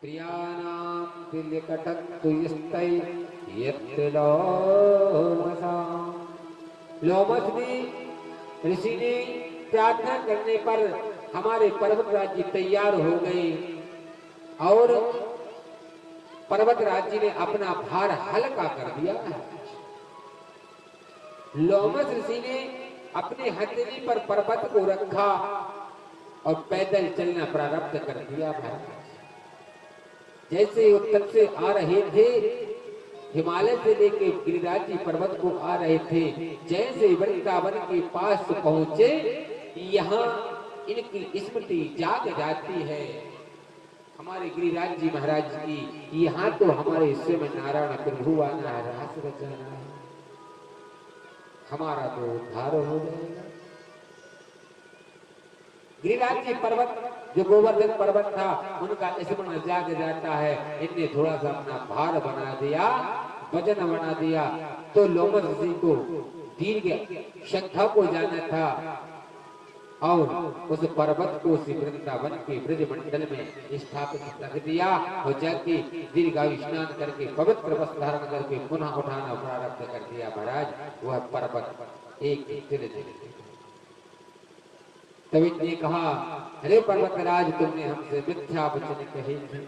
प्रियाणां तिर्यकटन्तु यस्तै यत्र लोमसां। लोमस ने ऋषि ने प्रार्थना करने पर हमारे पर्वत राज्य तैयार हो गए और पर्वत राज्य ने अपना भार हल्का कर दिया। लोमस ऋषि ने अपने हथेली पर पर्वत को रखा और पैदल चलना प्रारंभ कर दिया। जैसे उत्तर से आ रहे थे, हिमालय से लेके गिरिराज पर्वत को आ रहे थे, जैसे वृंदावन के पास पहुंचे, यहाँ इनकी स्मृति जाग जाती है हमारे गिरिराज जी महाराज की। यहाँ तो हमारे स्वयं नारायण प्रभु आना है, रास रचाना है, हमारा तो उद्धार हो जाएगा। गिरिराज जी पर्वत जो गोवर्धन पर्वत था, उनका स्मरण जाग जाता है। इनने थोड़ा सा अपना भार बना दिया, वजन बना दिया, तो लोमस ऋषि को दीर्घ शंखा को जाना था और उस पर्वत को वृंदावन के ब्रज मंडल में स्थापित रख दिया और जाके दीर्घायु स्नान करके पवित्र वस्त्र धारण करके पुनः उठाना प्रारंभ कर दिया। महाराज वह पर्वत एक तिल तभी ने कहा, अरे पर्वतराज, तुमने हमसे मिथ्या वचन कहे थे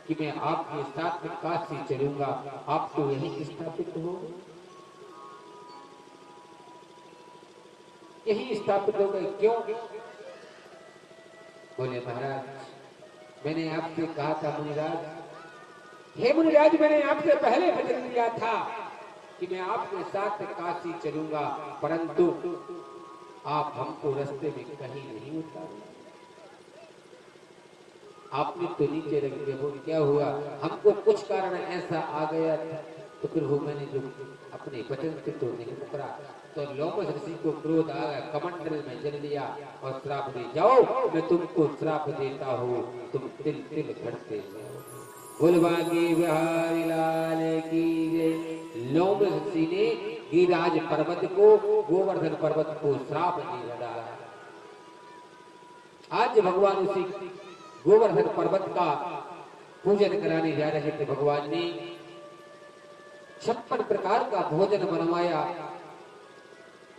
कि मैं आपके साथ में काशी चलूंगा, आप तो यहीं स्थापित हो, यहीं स्थापित हो गए, क्यों? बोले महाराज, मैंने आपसे कहा था मुनिराज, हे मुनिराज, मैंने आपसे पहले वचन दिया था कि मैं आपके साथ काशी चलूंगा, परंतु आप हमको रास्ते में कहीं नहीं उतारे, आपने तो नीचे रख दिया। वो क्या हुआ, हमको कुछ कारण ऐसा आ गया था, तो फिर वो मैंने जो अपने वचन से तो नहीं मुकरा, तो लोमस ऋषि को क्रोध आ गया, कमंडल में जल लिया और श्राप दे, जाओ मैं तुमको श्राप देता हूँ, तुम तिल तिल घटते जाओ। बुलवागी बिहारी लाल की जय। लोमस ऋषि ने गिरिराज पर्वत को, गोवर्धन पर्वत को श्राप दे डाला। आज भगवान उसी गोवर्धन पर्वत का पूजन कराने जा रहे थे। भगवान ने 56 प्रकार का भोजन बनवाया।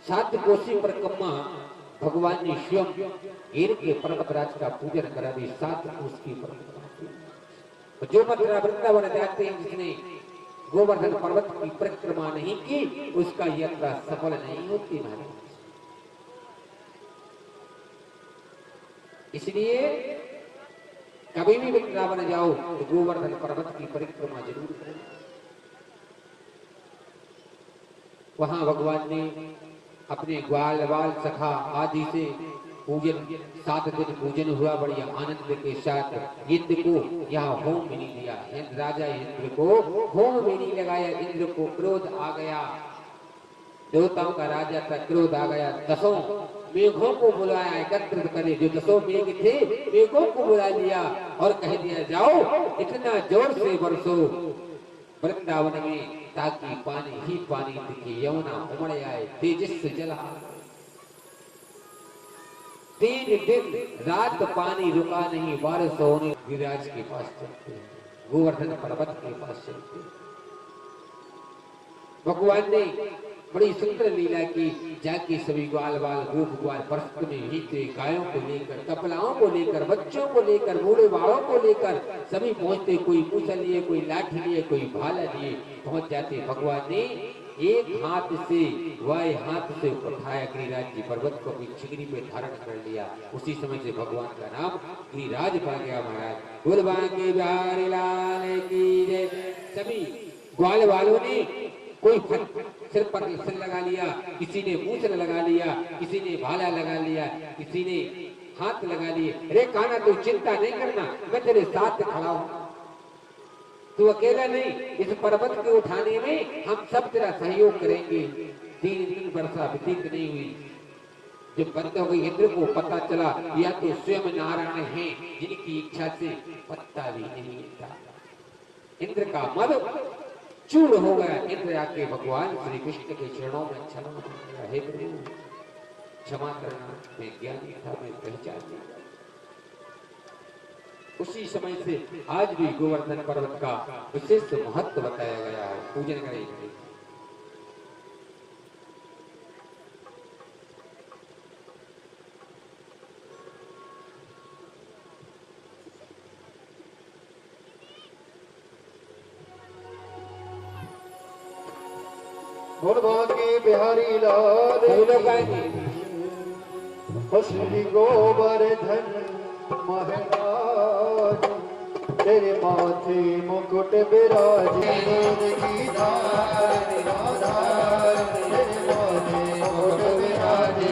7 कोसी परिक्रमा भगवान ने स्वयं गिर के पर्वतराज का पूजन करा दी। 7 कोस की परिक्रमा, जो मथुरा वृंदावन जाते हैं, जिसने गोवर्धन पर्वत की परिक्रमा नहीं की, उसका यात्रा सफल नहीं होती महाराज। इसलिए कभी भी वृंदावन जाओ तो गोवर्धन पर्वत की परिक्रमा जरूर करें। वहां भगवान ने अपने ग्वाल बाल सखा आदि से पूजन, 7 दिन पूजन हुआ बढ़िया आनंद के साथ। इंद्र को यहाँ होम भी नहीं दिया, राजा इंद्र को होम भी नहीं लगाया। इंद्र को क्रोध आ गया, देवताओं का राजा था, क्रोध आ गया। 10 मेघों को बुलाया एकत्रित करे, जो 10 मेघ थे, मेघों को बुला लिया और कह दिया, जाओ इतना जोर से बरसो वृंदावन में, ताकि पानी ही पानी दिखे, यमुना उमड़ आए, तेजस जला। 3 दिन रात पानी रुका नहीं, बारिश होने गिरिराज के पास चलते, गोवर्धन पर्वत के पास चलते। भगवान ने बड़ी सुंदर लीला की, जाके सभी ग्वाल बाल गोप ग्वाल बरसत में हीते, गायों को लेकर, कपलाओं को लेकर, बच्चों को लेकर, बूढ़े बालों को लेकर सभी पहुंचते। कोई मूसल लिए, कोई लाठी लिए, कोई भाला लिए पहुंच जाते। भगवान ने एक हाथ से वाय हाथ से उठाया गिरिराज जी पर्वत को, अपनी छिगरी पे धारण कर लिया। उसी समय से भगवान का नाम गिरिराज पड़ गया महाराज। बुलवागी बिहारी लाल की जय। सभी ग्वाल वालों ने कोई सिर पर सिर लगा लिया, किसी ने मूसल लगा लिया, किसी ने भाला लगा लिया, किसी ने हाथ लगा लिए। अरे कान्हा, तू चिंता नहीं करना, मैं तेरे साथ खड़ा हूं, तू अकेला नहीं, इस पर्वत के उठाने में हम सब तेरा सहयोग करेंगे। 3 दिन वर्षा व्यतीत नहीं हुई, जब बंद हो गई, इंद्र को पता चला या तो स्वयं नारायण हैं, जिनकी इच्छा से पत्ता भी नहीं मिलता। इंद्र का मद चूर हो गया। इंद्र आके भगवान श्री कृष्ण के चरणों में क्षमा मांगा, हे प्रभु क्षमा करना, मैं ज्ञानी था, मैं पहचान नहीं। उसी समय से आज भी गोवर्धन पर्वत का विशेष महत्व बताया गया है। पूजन करेंगे। के बिहारी लाल श्री गोवर्धन महाराज तेरे माथे मुकुट विराजे की धार आधार तेरे माथे मुकुट विराजे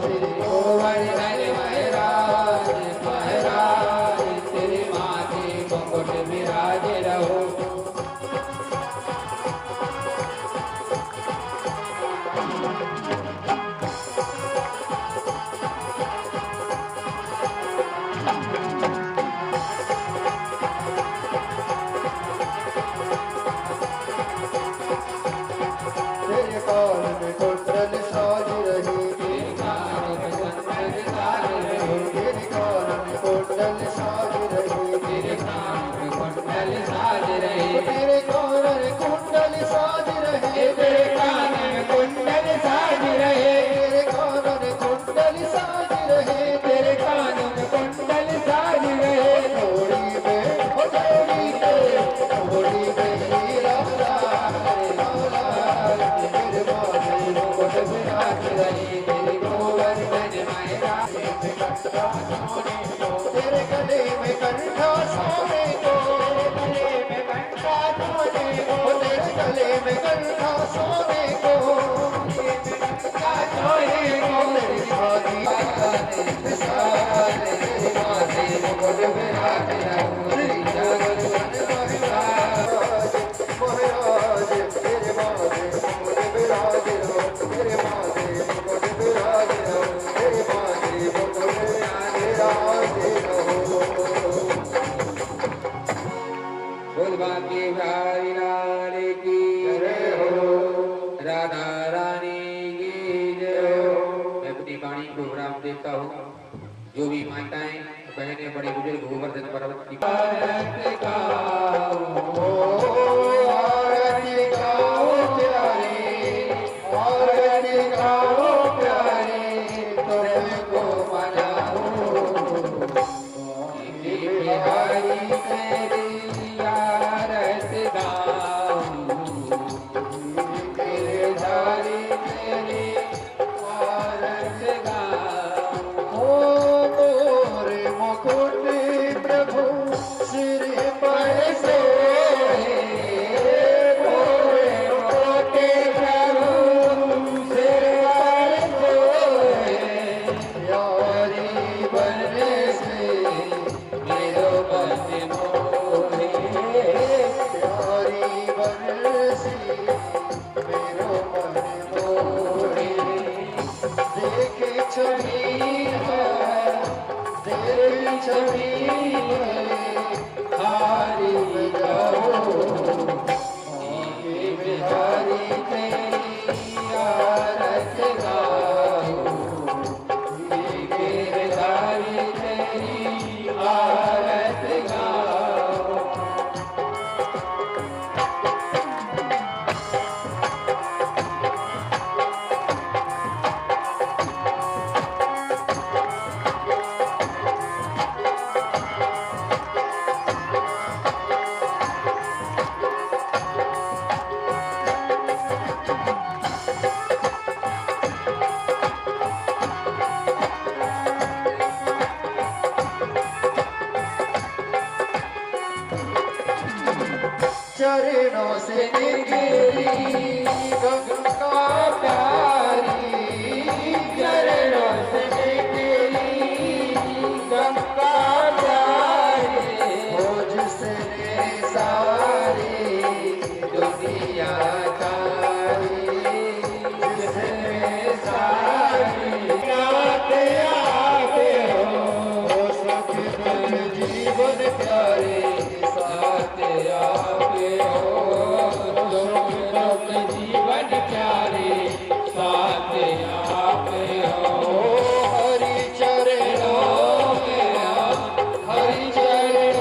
श्री गोवर्धन महाराज महाराज तेरे माथे मुकुट विराजे रहो। तेरे गले में कंठा सोने को, तेरे गले में कंठा सोने को, तेरी भागी तेरी माथे मुकुट विराजे महाराज तेरे माथे मुकुट विराजे तेरे माथे मुकुट विराजे तेरे माथे मुकुट के बिहारी लाल की जय हो, राधा रानी की जय हो। मैं अपनी वाणी को विराम देता हूँ। जो भी माताएं बहनें बड़े बुजुर्ग गोवर्धन पर्वत की आरती गाओ प्यारे तुमको मनाओ बिहारी तेरी चरणों से गिरी गंगा प्यारी, चरणों से गिरी गंगा प्यारी, हो जिसने सारी दुनिया तारी, जिसने सारी आते आते हो सुख जीवन प्यारे साथे आते जीवन प्यारे साथे आते हो। हरि चरणों में हरि चरणों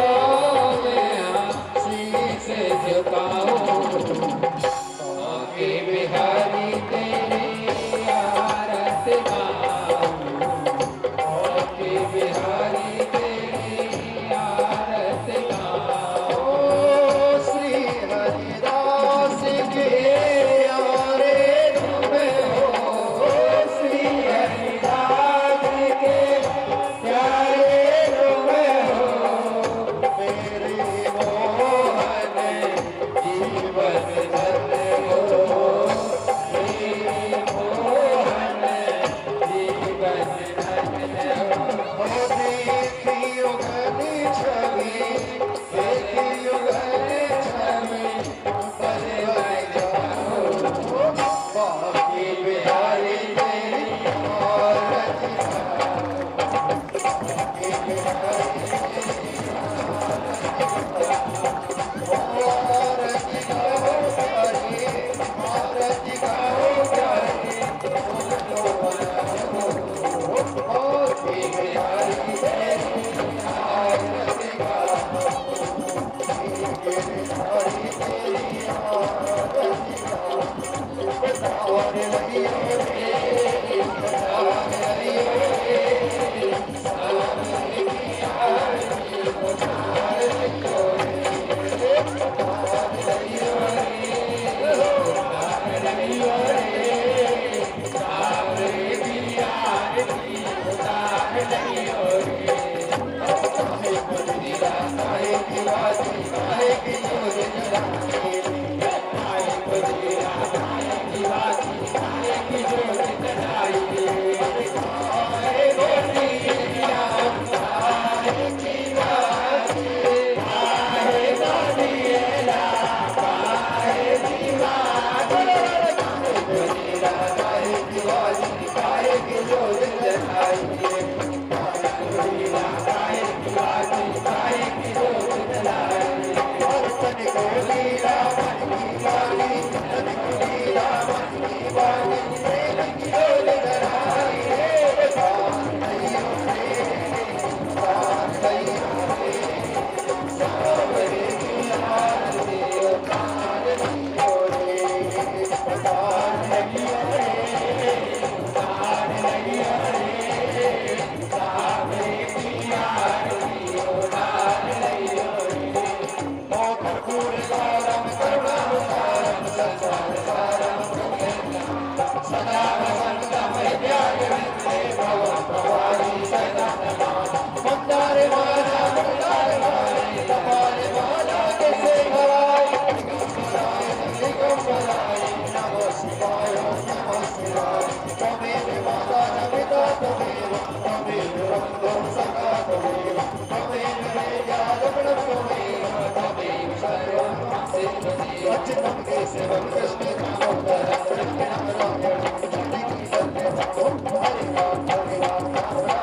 केशवम कृष्ण दामोदर कृष्ण नारायण जगति की सत्य प्रभु हरे राम राम राम हरे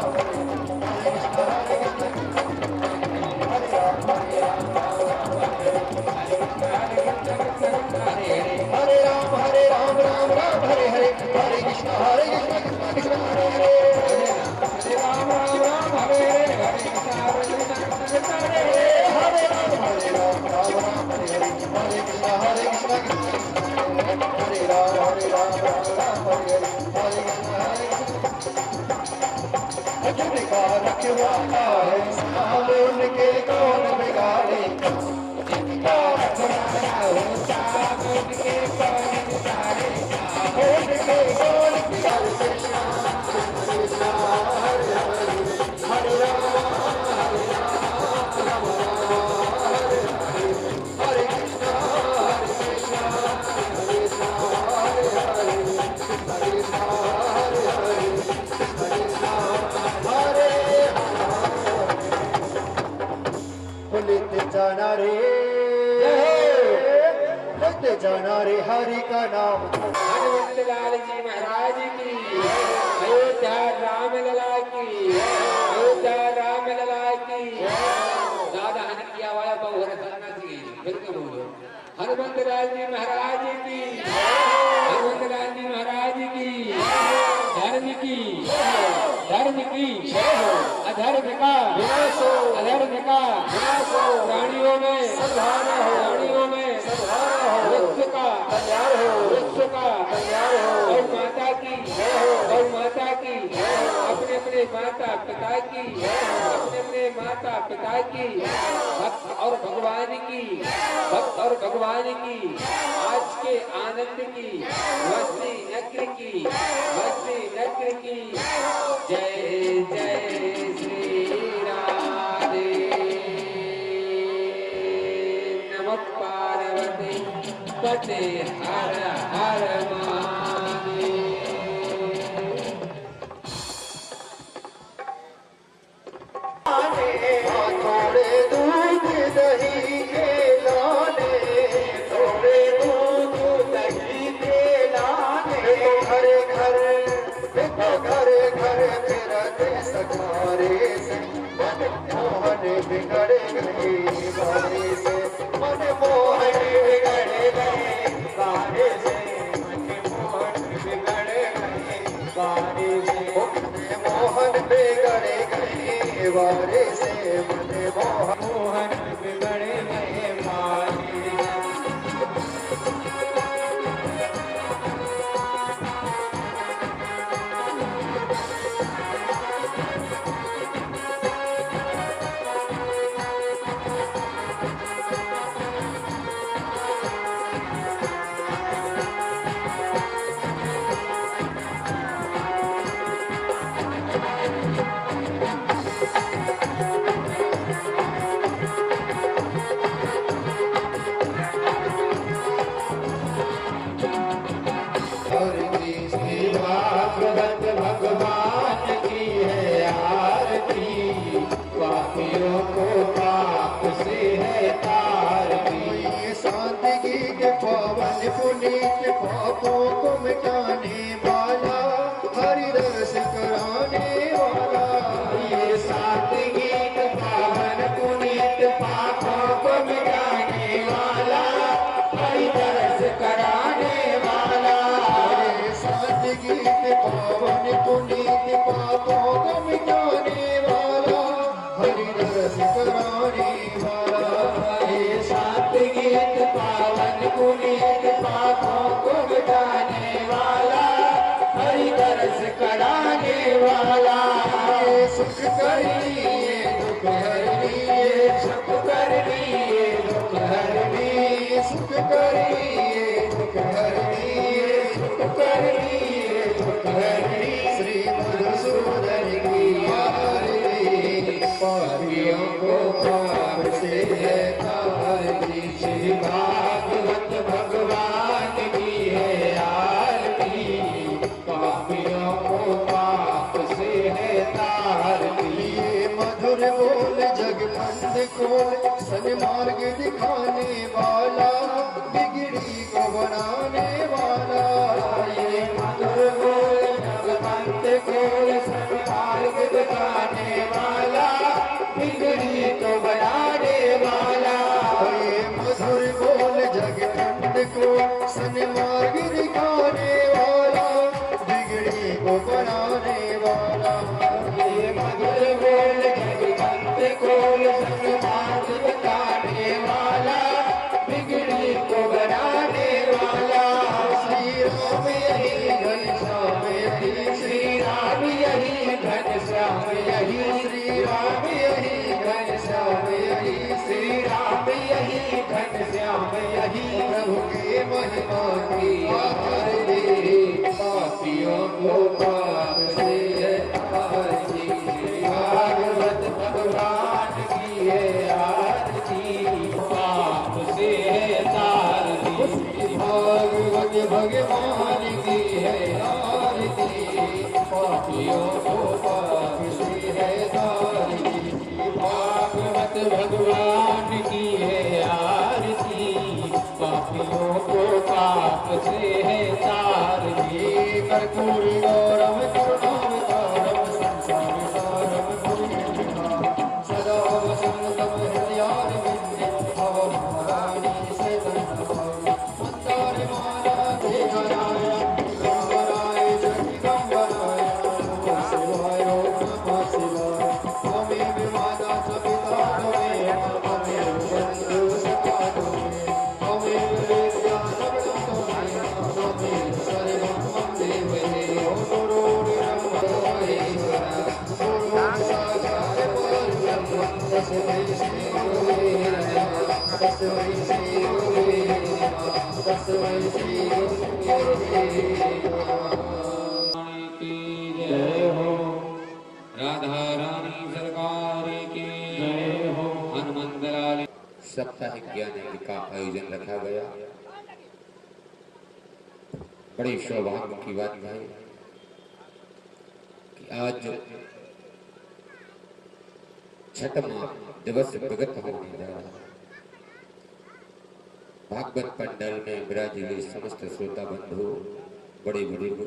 कृष्ण हरे राम हरे राम राम राम हरे हरे हरे कृष्ण कृष्ण कृष्ण हरे हरे हरे राम राम हरे हरे हरे कृष्ण कृष्ण हरे हरे हरे राम राम हरे हरे हरे कृष्ण कृष्ण हरे राम राम हरे हरे हरे कृष्ण का रखवाला है सामने उनके कौन बिगाड़े जिनका रखवाला हो सामने उनके कौन बिगाड़े उनके कौन बिगाड़े कृष्ण कृष्ण हरे हरे हरे राम हरे कृष्ण कृष्ण हरे हरे हरे कृष्ण हरे हरे लेते जाना रे हरि का नाम हनुमत लाल जी महाराज की अयोध्या राम लला की अयोध्या राम लला की दादा हन किया वाला बहुर करना चाहिए फिर क्यों बोलो हनुमत लाल जी महाराज की हनुमत लाल जी महाराज की धर्म की अधर्म का विनाश हो अधर्म का विनाश हो प्राणियों में सद्भावना हो प्राणियों में सद्भावना हो वृक्ष का कल्याण हो वृक्ष का कल्याण हो गौ माता की गौ माता की अपने अपने माता पिता की अपने अपने माता पिता की भक्त और भगवान की भक्त और भगवान की आज के आनंद की वस्ती नगरी की वस्ती नगरी की जय जय श्री राधे नमः पार्वती पते हर हर महादेव थोड़े दूध दही के लाने थोड़े दूध दही के लाने घरे घरे फिरते सखारे से मन मोहन बिगड़ गए बारे से मन मोहन बिगड़ गए बारे से मन मोहन बिगड़ गए बारे से मोहन बिगड़ गए बारे से मन मोहन बिगड़ गए बारे भगवान की है आरती पापियों को पाप से है तारती सादगी के पावन पुनीत पापों को मिटाने वाला हरि रस कराने वाला ये सादगी के पावन पुनीत पापों को मिटाने वाला हरि रस कराने वाला सादगी के पावन पुनीत पापों को मिटाने वाला हरि रस कराने वाला ये सादगी के पावन पुनीत पापों को मिटाने वाला हरि रस कराने वाला ये सुख कर लिए दुख हर लिए सुख कर लिए दुख हर लिए सुख कर लिए दुख हर लिए सुख कर लिए दुख हर लिए श्री मधुसूदन की आरती पापियों को पाप से है तारती श्री भागवत भगवान की है आरती पापियों को पाप से है तारती मधुर बोल जगमंद को सन्मार्ग दिखाने वाला बिगड़ी को बनाने वाला, ये मधुर बोल जगवंत को सन्मार्ग दिखाने वाला, बिगड़ी को बनाने वाला। ये मधुर बोल जगवंत को सन्मार्ग दिखाने वाला, बिगड़ी को बनाने वाला। ये मधुर बोल जगवंत को सन्मार्ग दिखाने वाला, बिगड़ी को बनाने वाला। श्री राम यही घनश्याम यही, श्री राम यही घनश्याम यही, श्री राम यही घनश्याम यही, श्री राम यही घनश्याम यही। प्रभु के महिमा की आरती, पापियों को पाप से आरती, भागवत भगवान की है आरती, पाप से तारती। भागवत भगवान की है आरती, पापियों को पाप से है तारती। भागवत भगवान की है आरती, पापियों को पाप से है तारती। कर्पूरी गौरव करुणावतारम, संसार सारम गुरुर्भुवः, सदा वसन्तम हृदयारविन्दे, भवं भवानी शरणं। मंदार माला देवराय, दिगंबराय जगदिगंबराय, नमः शिवाय नमः शिवाय। त्वमेव माता च पिता त्वमेव, त्वमेव बन्धु सखा त्वमेव, त्वमेव वेद्या सर्वं त्वमेव, त्वमेव सर्वं मम देवदेव। गुरुर्ब्रह्मा गुरुर्विष्णुः, साक्षात् परब्रह्म, तस्मै श्री गुरवे नमः, तस्मै श्री गुरवे नमः, तस्मै श्री गुरवे नमः। जय हो राधा रानी सरकार की जय हो। हनुमंत लाल। साप्ताहिक ज्ञान यज्ञ का आयोजन रखा गया। बड़ी सौभाग्य की बात है कि आज छठवां दिवस विगत होने जा रहा है। भागवत पंडाल में विराजे समस्त श्रोता बंधु, बड़े बुजुर्ग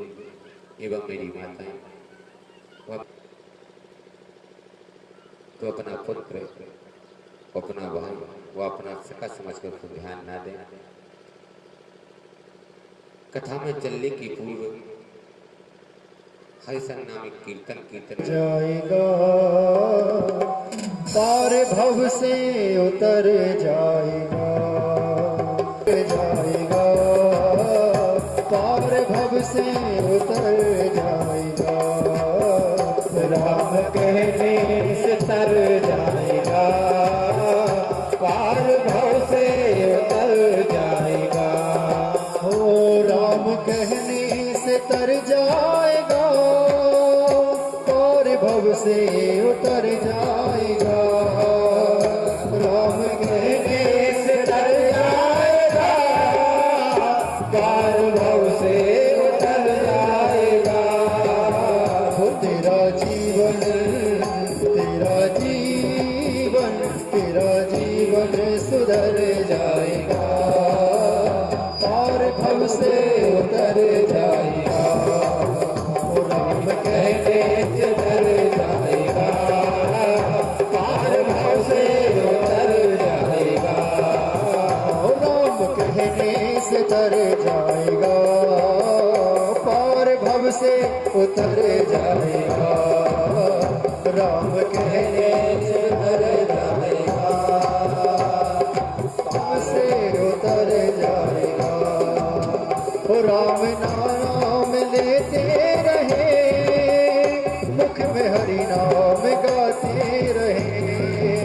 एवं मेरी माताएं, तो अपना पुत्र, अपना भाई वो अपना सका समझकर तो ध्यान ना दें। कथा में चलने की पूर्व हरिशन नामिक कीर्तन जाएगा, पार भव से उतर जाएगा, जाएगा, पार भव से उतर जाएगा। राम कहने से तर जाएगा, पार भव से उतर जाएगा। हो राम कहने से तर जाएगा, पार भव से उतर जाएगा। राम कहने से तर जाएगा, पार भव से उतर जाएगा। हो तेरा जीवन, तेरा जीवन, तेरा जीवन सुधर जाएगा, पार भव से उतर जाएगा। ओ राम कहने से तर जाएगा, पार भव से उतर जाएगा। ओ राम कहने से तर जाएगा, पार भव से उतर जाएगा। राम कहने से तर जाएगा, पाप से उतर जाएगा। ओ राम नाम लेते रहे, मुख में हरि नाम गाते रहे।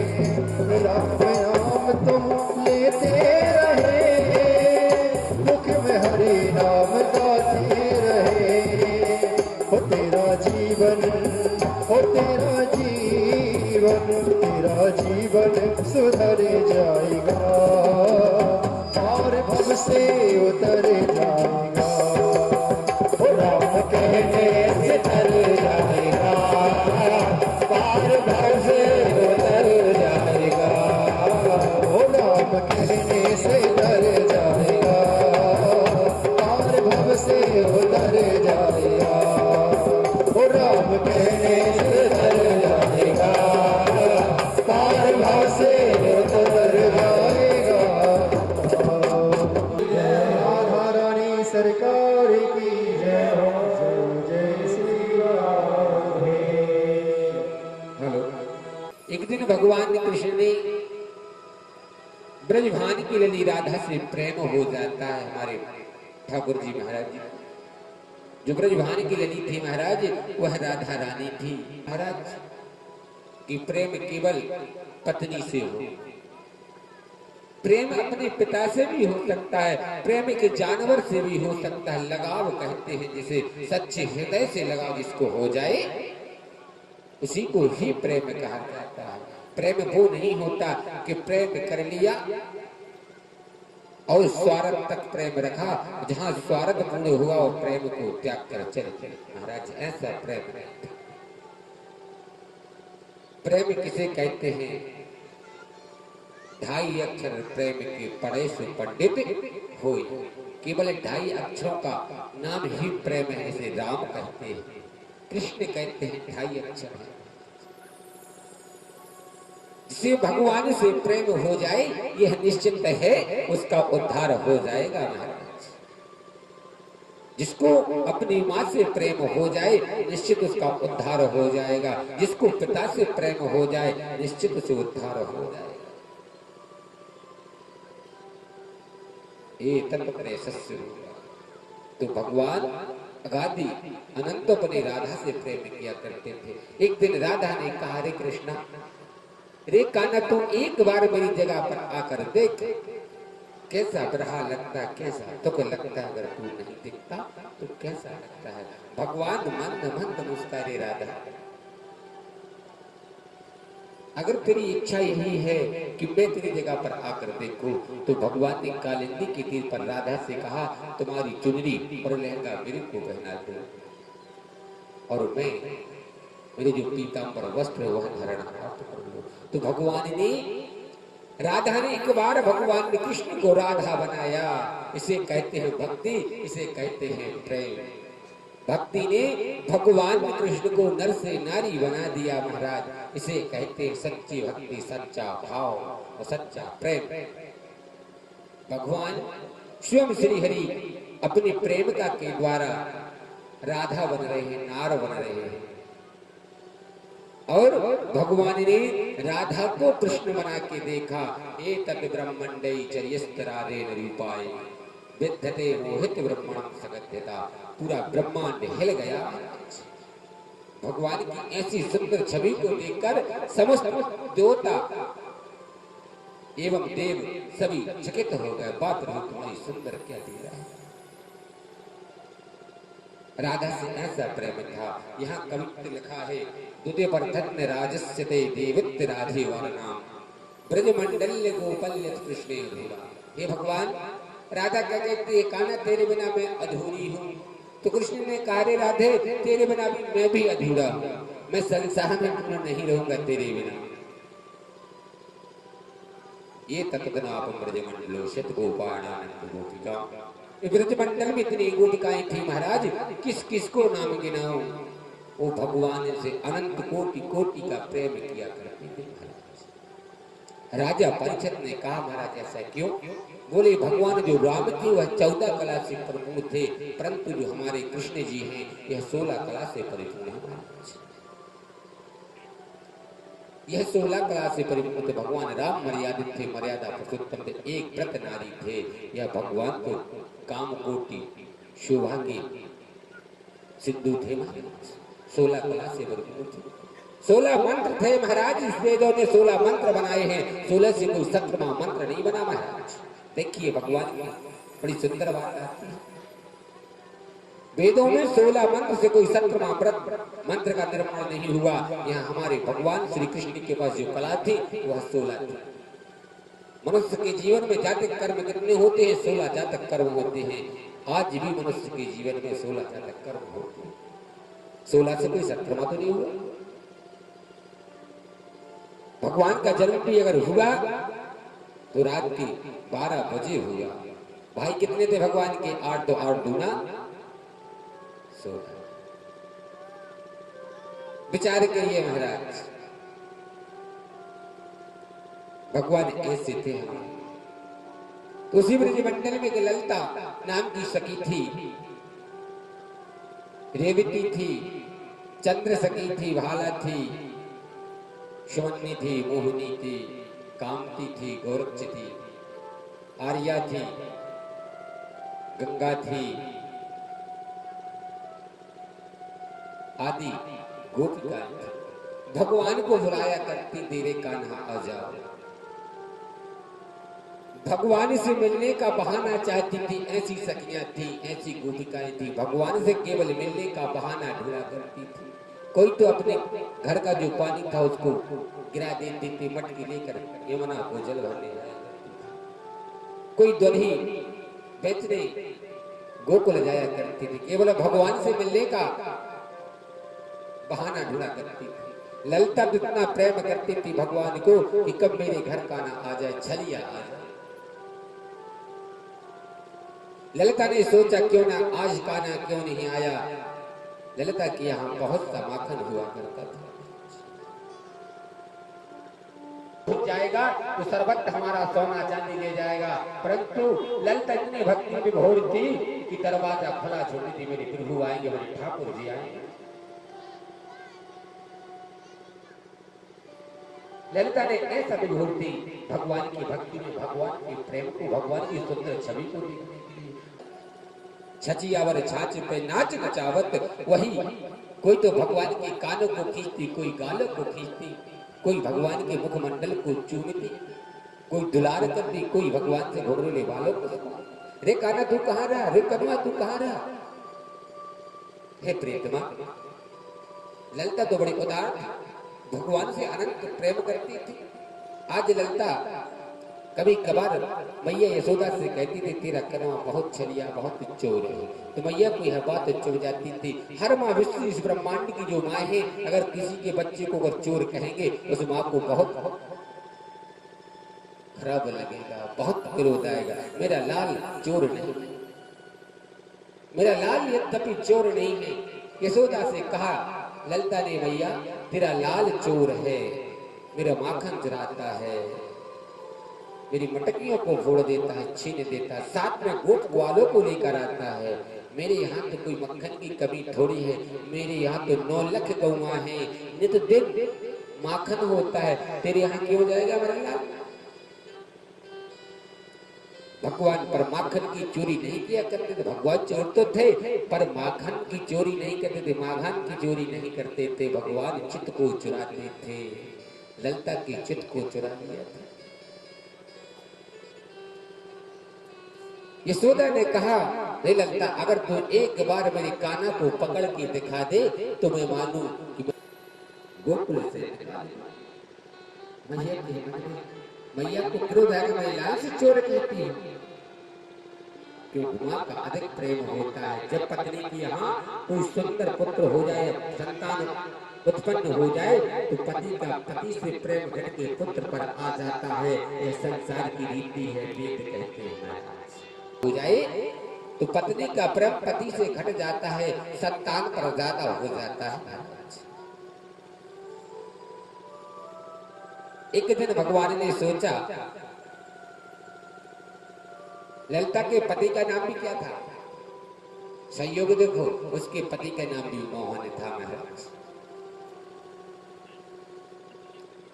राम नाम तुम लेते रहे, मुख में हरि नाम गाते रहे। हो तेरा जीवन, हो तेरा जीवन, तेरा जीवन सुधर जाएगा, पार भव से उतर जाएगा। ओ राम कहने से तर जाएगा, पार भव से उतर जाएगा। ओ राम कहने से तर जाएगा, भगवान कृष्ण ने ब्रजभान की लली राधा से प्रेम हो जाता है। हमारे ठाकुर जी महाराज जी, जो ब्रजभान की लली थी महाराज, वह राधा रानी थी महाराज। कि प्रेम केवल पत्नी से हो, प्रेम अपने पिता से भी हो सकता है, प्रेम के जानवर से भी हो सकता है। लगाव कहते हैं जिसे, सच्चे हृदय से लगाव जिसको हो जाए उसी को ही प्रेम कहा जाता है। प्रेम वो नहीं होता कि प्रेम कर लिया और स्वार्थ तक प्रेम रखा, जहां स्वार्थ पूर्ण हुआ और प्रेम को त्याग कर चले महाराज, ऐसा प्रेम नहीं। प्रेम किसे कहते हैं? ढाई अक्षर प्रेम के पढ़े से पंडित होई। केवल ढाई अक्षरों का नाम ही प्रेम है, जिसे राम कहते हैं, कृष्ण कहते हैं, ढाई अक्षर है। जिसे भगवान से प्रेम हो जाए यह निश्चित है उसका उद्धार हो जाएगा महाराज। जिसको अपनी माँ से प्रेम हो जाए निश्चित उसका उद्धार हो जाएगा। जिसको पिता से प्रेम हो जाए निश्चित उसे उद्धार हो जाएगा। ये तत्प्रेषस्य। तो भगवान अगाधि अनंत अपने राधा से प्रेम किया करते थे। एक दिन राधा ने कहा, रे कृष्णा, रे कान्हा, तुम एक बार मेरी जगह पर आकर देख, कैसा बुरा लगता, कैसा दुख लगता है। अगर तू नहीं दिखता तो कैसा लगता है। भगवान मंद मंद मुस्कुराए, राधा, अगर तेरी इच्छा यही है कि मैं तेरी जगह पर आकर देखूं, तो भगवान ने कालिंदी के तीर पर राधा से कहा, तुम्हारी चुनरी और लहंगा मेरे को पहना दो और मैं मेरे जो पीतांबर वस्त्र वह धारण कर लो। तो भगवान ने, राधा ने एक बार भगवान ने कृष्ण को राधा बनाया। इसे कहते हैं भक्ति, इसे कहते हैं प्रेम। भक्ति ने भगवान कृष्ण को नर से नारी बना दिया महाराज। इसे कहते हैं सच्ची भक्ति, सच्चा भाव और सच्चा प्रेम। भगवान स्वयं श्री हरि अपनी प्रेमता के द्वारा राधा बन रहे हैं, नार बन रहे हैं। और भगवान ने राधा को कृष्ण बना के देखा। एतद् ब्रह्मण्डै चर्यस्तरारेण रूपाय विद्यते मोहित ब्रह्मणं सगद्यता। पूरा ब्रह्मांड हिल गया। भगवान की ऐसी सुंदर छवि को देखकर समस्त देवता एवं देव सभी चकित हो गए। बाप रे, तुम्हारी सुंदर क्या लीला है। राधा से ऐसा प्रेम था। यहाँ कवित्व लिखा है, दुदेवर्धन राजस्यते देवित्य राधे वर्णाम ब्रजमंडल्य गोपल्य कृष्णे अधूरा। हे भगवान, राधा क्या कहती है, कान्हा तेरे बिना मैं अधूरी हूँ। तो कृष्ण ने कहा, रे राधे, तेरे बिना भी मैं भी अधूरा हूँ। मैं संसार में पूर्ण नहीं रहूंगा तेरे बिना। ये तत्नाप ब्रजमंडलो शत गोपानानंद गोपिका। ब्रजमंडल में इतनी गोपिकाएं थी महाराज, किस किस को नाम गिनाऊं। वो भगवान से अनंत कोटि कोटि का प्रेम किया करते थे महाराज। राजा परीक्षित ने कहा, महाराज ऐसा क्यों? बोले, भगवान जो राम थे वह 14 कला से परिपूर्ण थे, परंतु जो हमारे कृष्ण जी हैं यह 16 कला से परिपूर्ण है। यह 16 कला से परिपूर्ण थे। भगवान राम मर्यादित थे, मर्यादा पुरुषोत्तम थे, एक व्रत नारी थे। यह भगवान को काम कोटि शोभा के सिद्धू थे महाराज। 16 कला से परिपूर्ण थे। 16 मंत्र थे महाराज। इस वेदों ने 16 मंत्र बनाए हैं। 16 से कोई 17वां मंत्र नहीं बना महाराज। देखिए भगवान की बड़ी सुंदर बात आती है। वेदों में 16 मंत्र से कोई 17वां मंत्र का निर्माण नहीं हुआ। यहाँ हमारे भगवान श्री कृष्ण के पास जो कला थी वह 16 थी। मनुष्य के जीवन में जातक कर्म कितने होते हैं? 16 जातक कर्म होते हैं। आज भी मनुष्य के जीवन में 16 जातक कर्म होते हैं। 16 से कोई 17वां तो नहीं हुआ। भगवान का जन्म भी अगर हुआ तो रात के 12 बजे हुआ। भाई कितने थे भगवान के? 8 तो 8 दूना 16। विचार करिए महाराज, भगवान ऐसे थे हम। तो उसी ब्रजमंडल में ललिता नाम की सखी थी, रेवती थी, चंद्र सखी थी, भाला थी, शिवन्नी थी, मोहिनी थी, कामती थी, गोरक्ष थी, आर्या थी, गंगा थी, आदि गोपिकाएं थी। भगवान को बुलाया करती थी, रे कान्हा आ जाओ। भगवान से मिलने का बहाना चाहती थी, ऐसी सखियां थी, ऐसी गोपिकाएं थी। भगवान से केवल मिलने का बहाना ढूंढा करती थी। कोई तो अपने घर का जो पानी था उसको गिरा देती थी, मटकी लेकर यमुना को जल भरने जाया करती थी। कोई दोधी बेचने गोकुल जाया करती थी, केवल भगवान से मिलने का बहाना ढूंढा करती थी। ललिता इतना प्रेम करती थी भगवान को कि कब मेरे घर का ना आ जाए, छलिया आ जाए। ललिता ने सोचा क्यों ना आज कान्हा क्यों नहीं आया। ललिता के यहाँ बहुत सा माखन हुआ करता था। हो जाएगा तो सर्वत्र हमारा सोना चांदी ले जाएगा, परंतु ललिता इतनी भक्ति विभोर थी कि दरवाजा खुला छोड़ी थी, मेरे प्रभु आएंगे, मेरे ठाकुर जी आएंगे। ललिता ने ऐसा विभोर थी भगवान की भक्ति में, भगवान के प्रेम को, भगवान की सुंदर छवि को देखने के लिए। छचियावर छाछ पे नाच नचावत, वही कोई तो भगवान के कानों को खींचती, कोई गालों को खींचती, कोई भगवान के मुखमंडल को चूमती, कोई दुलार करती, कोई भगवान से घुघरूले बालों को। रे कान्हा तू कहाँ रहा, रे कन्हैया तू कहाँ रहा। हे प्रियतमा, ललिता तो बड़ी उदार थी, भगवान से अनंत प्रेम करती थी। आज ललिता कभी कभार मैया यशोदा से कहती थी, तेरा कन्हैया बहुत छलिया, बहुत चोर है, तो मैया को यह बात चुभ जाती थी। हर माँ विश्व इस ब्रह्मांड की जो माँ है, अगर किसी के बच्चे को अगर चोर कहेंगे उस माँ को बहुत खराब लगेगा, बहुत क्रोध आएगा। मेरा लाल चोर नहीं, मेरा लाल यद्यपि चोर नहीं है। यशोदा से कहा ललिता ने, भैया तेरा लाल चोर है, मेरा माखन चुराता है, मेरी मटकियों को फोड़ देता है, छीन देता है, साथ में गोप ग्वालों को लेकर आता है। मेरे यहाँ तो कोई मक्खन की कमी थोड़ी है, मेरे यहाँ तो 9 लाख गौवा है, नित दिन माखन होता है, तेरे यहाँ क्यों जाएगा मेरा लाल। भगवान पर माखन की चोरी नहीं किया करते थे। भगवान चोर तो थे पर माखन की चोरी नहीं करते थे, माखन की चोरी नहीं करते थे। भगवान चित्त को चुराते थे। ललिता के चित्त को चुरा लिया था। यशोदा ने कहा, रे ललिता, अगर तू एक बार मेरे कान्हा को पकड़ के दिखा दे तो मैं मानूं कि गोकुल से मैया को क्रोध है कि मैं लाल से चोर कहती हूँ। क्यों माँ का अधिक प्रेम होता है। जब पत्नी की यहाँ कोई सुंदर पुत्र हो जाए, संतान उत्पन्न हो जाए, तो पति का पति से प्रेम घट के पुत्र पर आ जाता है। यह संसार की रीति है, वेद कहते हैं। हो जाए तो पत्नी का प्रेम पति से घट जाता है, संतान पर ज्यादा हो जाता है। एक दिन भगवान ने सोचा, ललिता के पति का नाम भी क्या था? संयोग देखो, उसके पति का नाम भी मोहन था महाराज।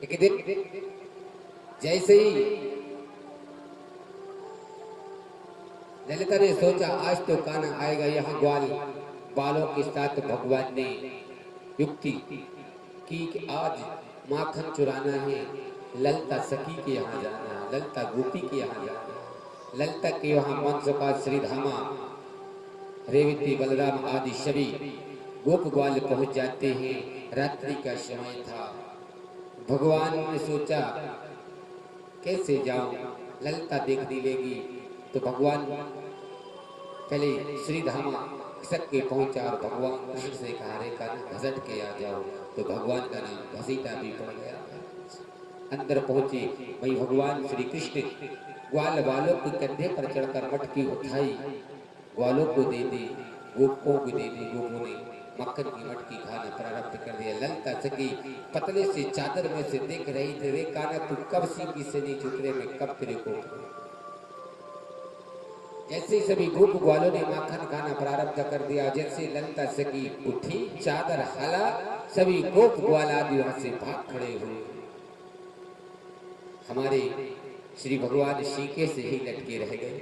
एक दिन जैसे ही ललिता ने सोचा, आज तो कान्हा आएगा, यहाँ ग्वाल बालों के साथ भगवान ने युक्ति की कि आज माखन चुराना है, ललिता सखी के यहाँ जाना है, ललिता गोपी के यहाँ जाना है। ललिता के वहाँ मनसुका, श्रीधामा, रेवती, बलराम आदि सभी गोप ग्वाल पहुंच जाते हैं। रात्रि का समय था। भगवान ने सोचा कैसे जाऊं, ललिता देख दी लेगी, तो भगवान पहले श्रीधामा घसट के पहुंचा और भगवान कृष्ण से कहा, रे कान्हा घसट के आ जाओ। तो भगवान का नाम घसीटा भी पड़ गया। अंदर पहुंचे, वही भगवान श्री कृष्ण ग्वाल बालों के कंधे पर चढ़कर मटकी उठाई, ग्वालों को दे दी, गोपों को दे दी। गोपों ने मक्खन की मटकी खाना प्रारंभ कर दिया। ललिता सखी पतले से चादर में से देख रही थी, रे कान्हा तू कब सीधी से नहीं चुतरे में, कब तेरे को। जैसे सभी गोप ग्वालों ने माखन खाना प्रारंभ कर दिया, जैसे ललिता सखी उठी, चादर हाला, सभी गोप ग्वाल आदि वहां से भाग खड़े हुए। हमारे श्री भगवान सीके से ही लटके रह गए।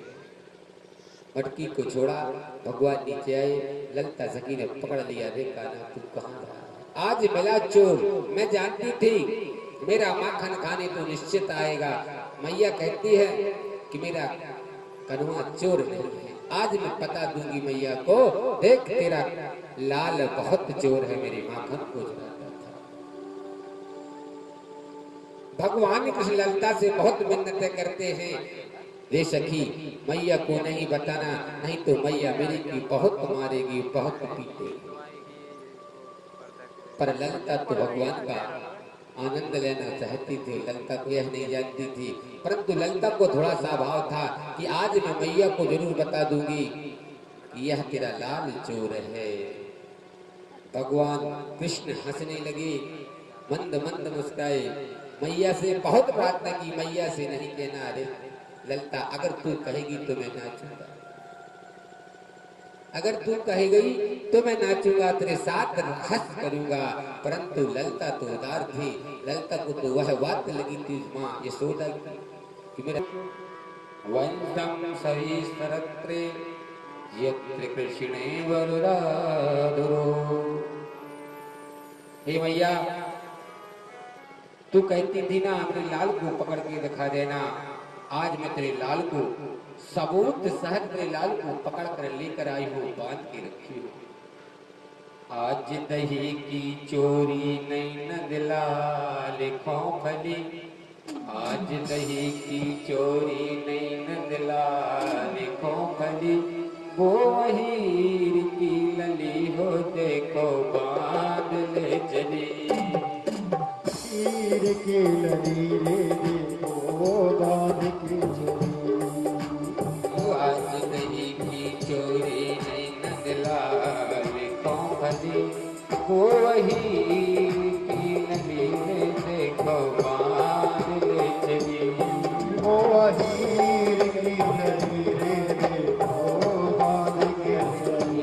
मटकी को छोड़ा, भगवान नीचे आए, ललता सखी ने पकड़ लिया, देखा ना तू कहाँ जा, आज मिला चोर। मैं जानती थी मेरा माखन खाने तो निश्चित आएगा। मैया कहती है कि मेरा कन्हवा चोर नहीं है, आज मैं पता दूंगी मैया को, देख तेरा लाल बहुत चोर है, मेरे माखन को चुराता था। भगवान कृष्ण ललता से बहुत मिन्नतें करते हैं, ले सखी मैया को नहीं बताना, नहीं तो मैया मेरी की बहुत मारेगी, बहुत पीटेगी। पर ललता तो भगवान का आनंद लेना चाहती थी, ललता को यह नहीं जानती थी। परंतु ललता को थोड़ा सा भाव था कि आज मैं मैया को जरूर बता दूंगी कि यह तेरा लाल चोर है। भगवान कृष्ण हंसने लगे, मंद मंद मुस्काए, मैया से बहुत प्रार्थना की, मैया से नहीं कहना, अरे ललता अगर तू कहेगी तो मैं नाचूंगा, अगर तू कहेगी तो मैं नाचूंगा, तेरे साथ हंस करूंगा। परंतु ललता तो उदार थी, ललता को तो वह बात लगी थी माँ यशोदा कि मेरा वंशम सविस्तरत्रे यत्र कृष्णे वरुराधुरो। हे मैया, तू कहती थी ना अपने लाल को पकड़ के दिखा देना, आज मैं तेरे लाल को सबूत सहित तेरे लाल को पकड़ कर लेकर आई हूँ, बांध के रखी हूँ। आज दही की चोरी नहीं न दिला लिखो फली, आज दही की चोरी नहीं न दिला लिखो फली, वो वही की लली हो देखो बांध ले चली, हीर की लली रे देखो बांध के चली। आज दही की चोरी नहीं न दिला लिखो फली, वो वही की लली रे देखो बांध ले चली, वो हीर की लली रे देखो बांध के चली,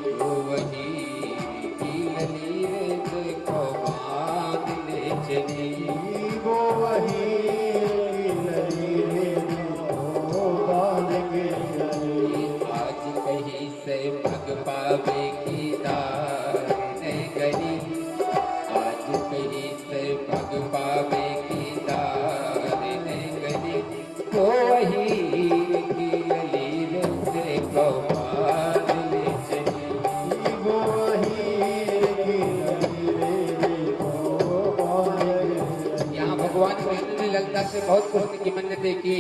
वो वही की लली रे देखो बांध ले चली, वो हीर की लली रे देखो बांध के चली। आज कहीं से भग पावे की दार ने गली, आज कहीं से भग पावे की दार ने गली, वो वही की लली रे देखो बांध ले चली, वो हीर की लली रे देखो बांध के चली। यहाँ भगवान कृष्ण ने ललता से बहुत कुछ की मन्नतें की,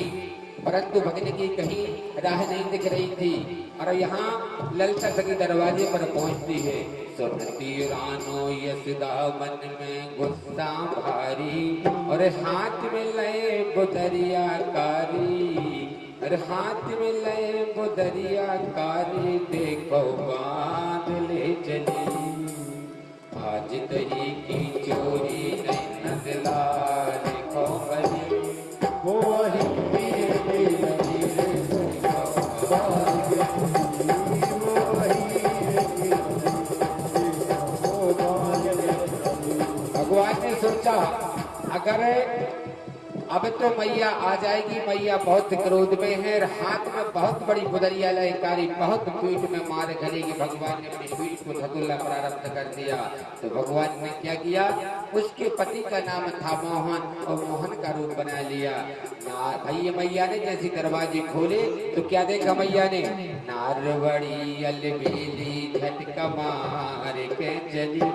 परंतु भगने की कहीं राह नहीं दिख रही थी। और यहाँ ललता सखी दरवाजे पर पहुंचती है, सुनती रानो यशोदा मन में गुस्सा भारी, और हाथ में लए बुदरिया कारी, और हाथ में लए बुदरिया कारी, देखो बांध ले चली, आज दही की चोरी नहीं न दिला लिखो फली, वो हीर की लली रे देखो बांध के चली, वो हीर की लली रे देखो बांध के चली। भगवान ने सोचा अगर अब तो मैया आ जाएगी, मैया बहुत क्रोध में है, और हाथ में बहुत बड़ी बुदरिया लयकारी, बहुत पीठ में मार करेगी। भगवान ने अपनी पीठ को धतुल्ला प्रारंभ कर दिया। तो भगवान ने क्या किया, उसके पति का नाम था मोहन, और मोहन का रूप बना लिया। भैया मैया ने जैसे दरवाजे खोले तो क्या देखा मैया ने, नारवड़ी अलबेली झटका मार के चली,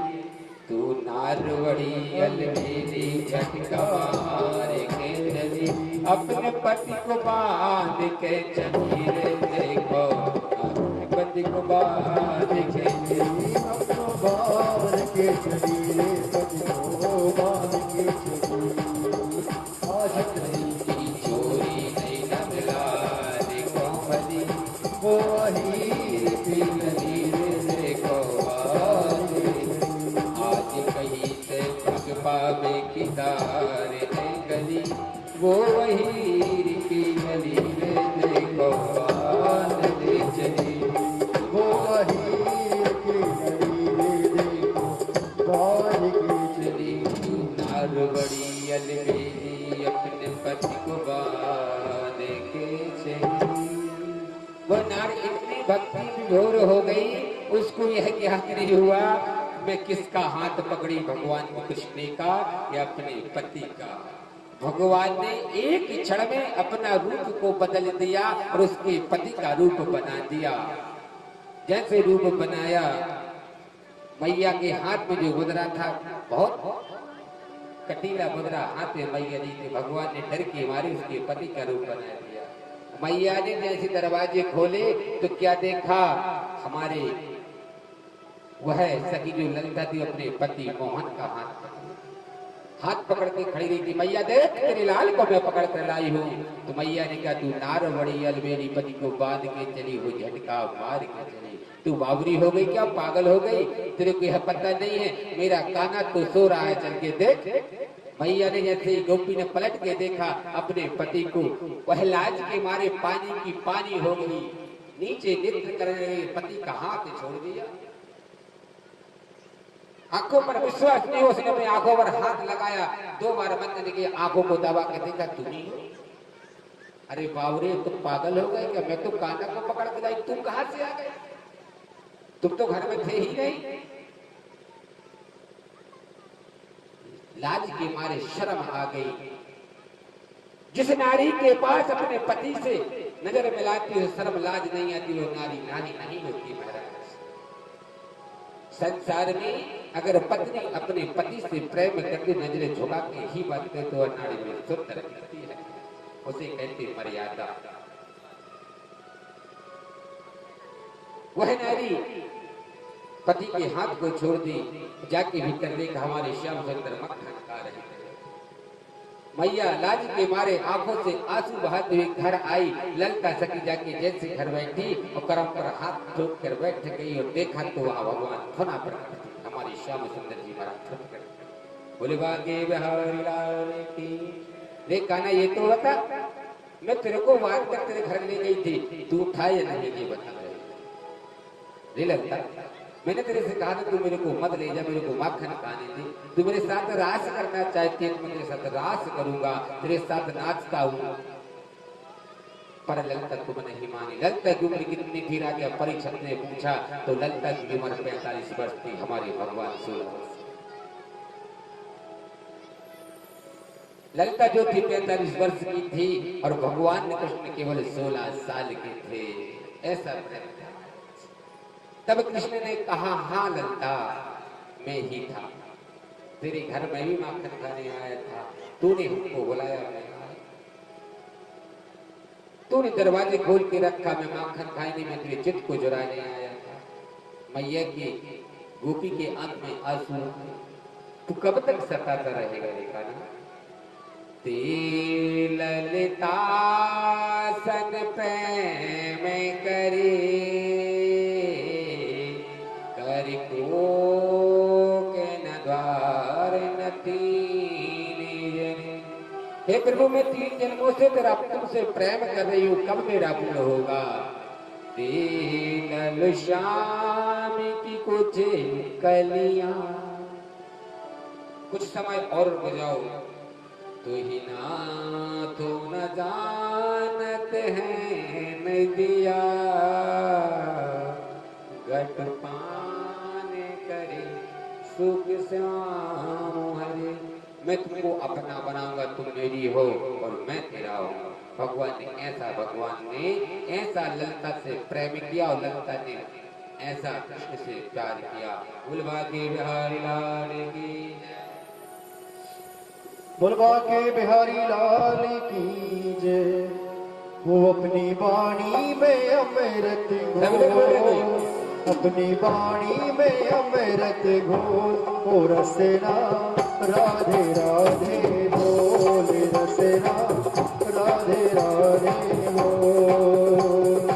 तू नारवड़ी अलबेली झटका मार के चली, अपने पति को बांध के चली रे देखो, अपने पति को बांध के चली, अपनो बांध के चली रे पति को बांध के चली। आज दही की चोरी नहीं न मिला देखो फली, वो हीर की लली रे देखो बांध के चली। आज कहीं से भग पावे की दार ने गली, वो वही की गली रे देखो बांध ले चली, वो हीर की लली रे देखो बांध के चली। चली तू नारवड़ी अलबेली अपने पति को बांध के चली। वो नारी इतनी भक्ति विभोर हो गई, उसको यह ज्ञात नहीं हुआ मैं किसका हाथ पकड़ी, भगवान कृष्ण का या अपने पति का। भगवान ने एक क्षण में अपना रूप को बदल दिया और उसके पति का रूप बना दिया। जैसे रूप बनाया, मैया के हाथ में जो मुद्रा था, बहुत कटीला मुद्रा हाथ में मैया जी के, भगवान ने डर के मारे उसके पति का रूप बना दिया। मैया ने जैसे दरवाजे खोले तो क्या देखा, हमारे वह सखी जो ललिता थी अपने पति मोहन का हाथ पकड़ के खड़ी रही थी। मैया देख तेरे लाल को मैं पकड़ कर लाई हूँ। तो मैया ने कहा तू नार बड़ी अलबेरी पति को बांध के चली, हो झटका मार के चली। तू बावरी हो गई क्या, पागल हो गई, तेरे को यह पता नहीं है मेरा काना तो सो रहा है, चल के देख। मैया ने जैसे ही गोपी ने पलट के देखा अपने पति को, वह लाज के मारे पानी की पानी हो गई, नीचे नृत्य कर रहे पति का हाथ छोड़ दिया। आंखों पर विश्वास नहीं, उसने अपनी आंखों पर हाथ लगाया, 2 बार बंद करने की आंखों को दबा के देखा, तुम ही हो। अरे बावरे तुम पागल हो गए क्या, मैं तो काना को पकड़ के लाई, तुम कहां से आ गए, तुम तो घर में थे ही नहीं। लाज के मारे शर्म आ गई। जिस नारी के पास अपने पति से नजर मिलाती हो शर्म लाज नहीं आती, वो नारी नारी नहीं होती महाराज। संसार में अगर पत्नी अपने पति से प्रेम करके नजरें झुका के ही बात करे तो नारी में सुंदर दिखती है, उसे कहते मर्यादा। वह नारी पति के हाथ को छोड़ दी, जाके भीतर देखा हमारे श्याम सुंदर मक्खन खा रहे थे। मैया लाज के मारे आंखों से आंसू बहाते हुए घर आई। ललिता सखी जाके जैसे घर बैठी और करम पर हाथ ठोक कर बैठ गई और देखा तो वहां भगवान पुनः प्रकट थे, हमारे श्याम सुंदर जी महाराज। बोले बागे बिहारी लाल की। रे कान्हा ये तो बता, मैं तेरे को वार कर तेरे घर ले गई थी, तू उठा या नहीं ये बता रहे। ललिता मैंने तेरे से कहा था तू मेरे को मत ले जा, मेरे को माखन खाने दे, तू मेरे साथ रास करना चाहती है तो मैं तेरे साथ रास करूंगा, तेरे साथ नाचता हूँ। पर ललिता तुम नहीं मानी। ललिता की उम्र कितनी थी राजा परीक्षित ने पूछा तो ललिता की उम्र 45 वर्ष थी, हमारे भगवान 16 वर्ष। ललिता जो थी 45 वर्ष की थी और भगवान कृष्ण केवल 16 साल के थे, ऐसा तब कृष्ण ने कहा हाँ ललिता मैं ही था, तेरे घर में भी माखन खाने आया था, तूने हमको बुलाया, तूने दरवाजे खोल के रखा, मैं माखन खाने में तेरे चित्त को जुराने आया था। मैया की गोपी के अंत में आंसू, तू कब तक सताता रहेगा देखा ना। ते ललिता सन प्रेम करे हे प्रभु मैं 3 जन्मों से तेरा तुमसे प्रेम कर रही हूँ, कब मेरा पूर्ण होगा। दीन श्याम की कुछ कलियां, कुछ समय और रुक जाओ। तो ही ना तो न जानत है नदिया, घट पान करे सुख श्याम हरे। मैं तुमको अपना बनाऊंगा, तुम मेरी हो और मैं तेरा हूँ। भगवान ने ऐसा ललिता से प्रेम किया और ललिता ने ऐसा कृष्ण से प्यार किया। बुलवा के बिहारी लाल की, बुलवा के बिहारी लाल की जय। वो अपनी वाणी में अमृत घोल, अपनी वाणी में अमृत घोल, ओ रसना राधे राधे बोल, रसना राधे राधे बोल।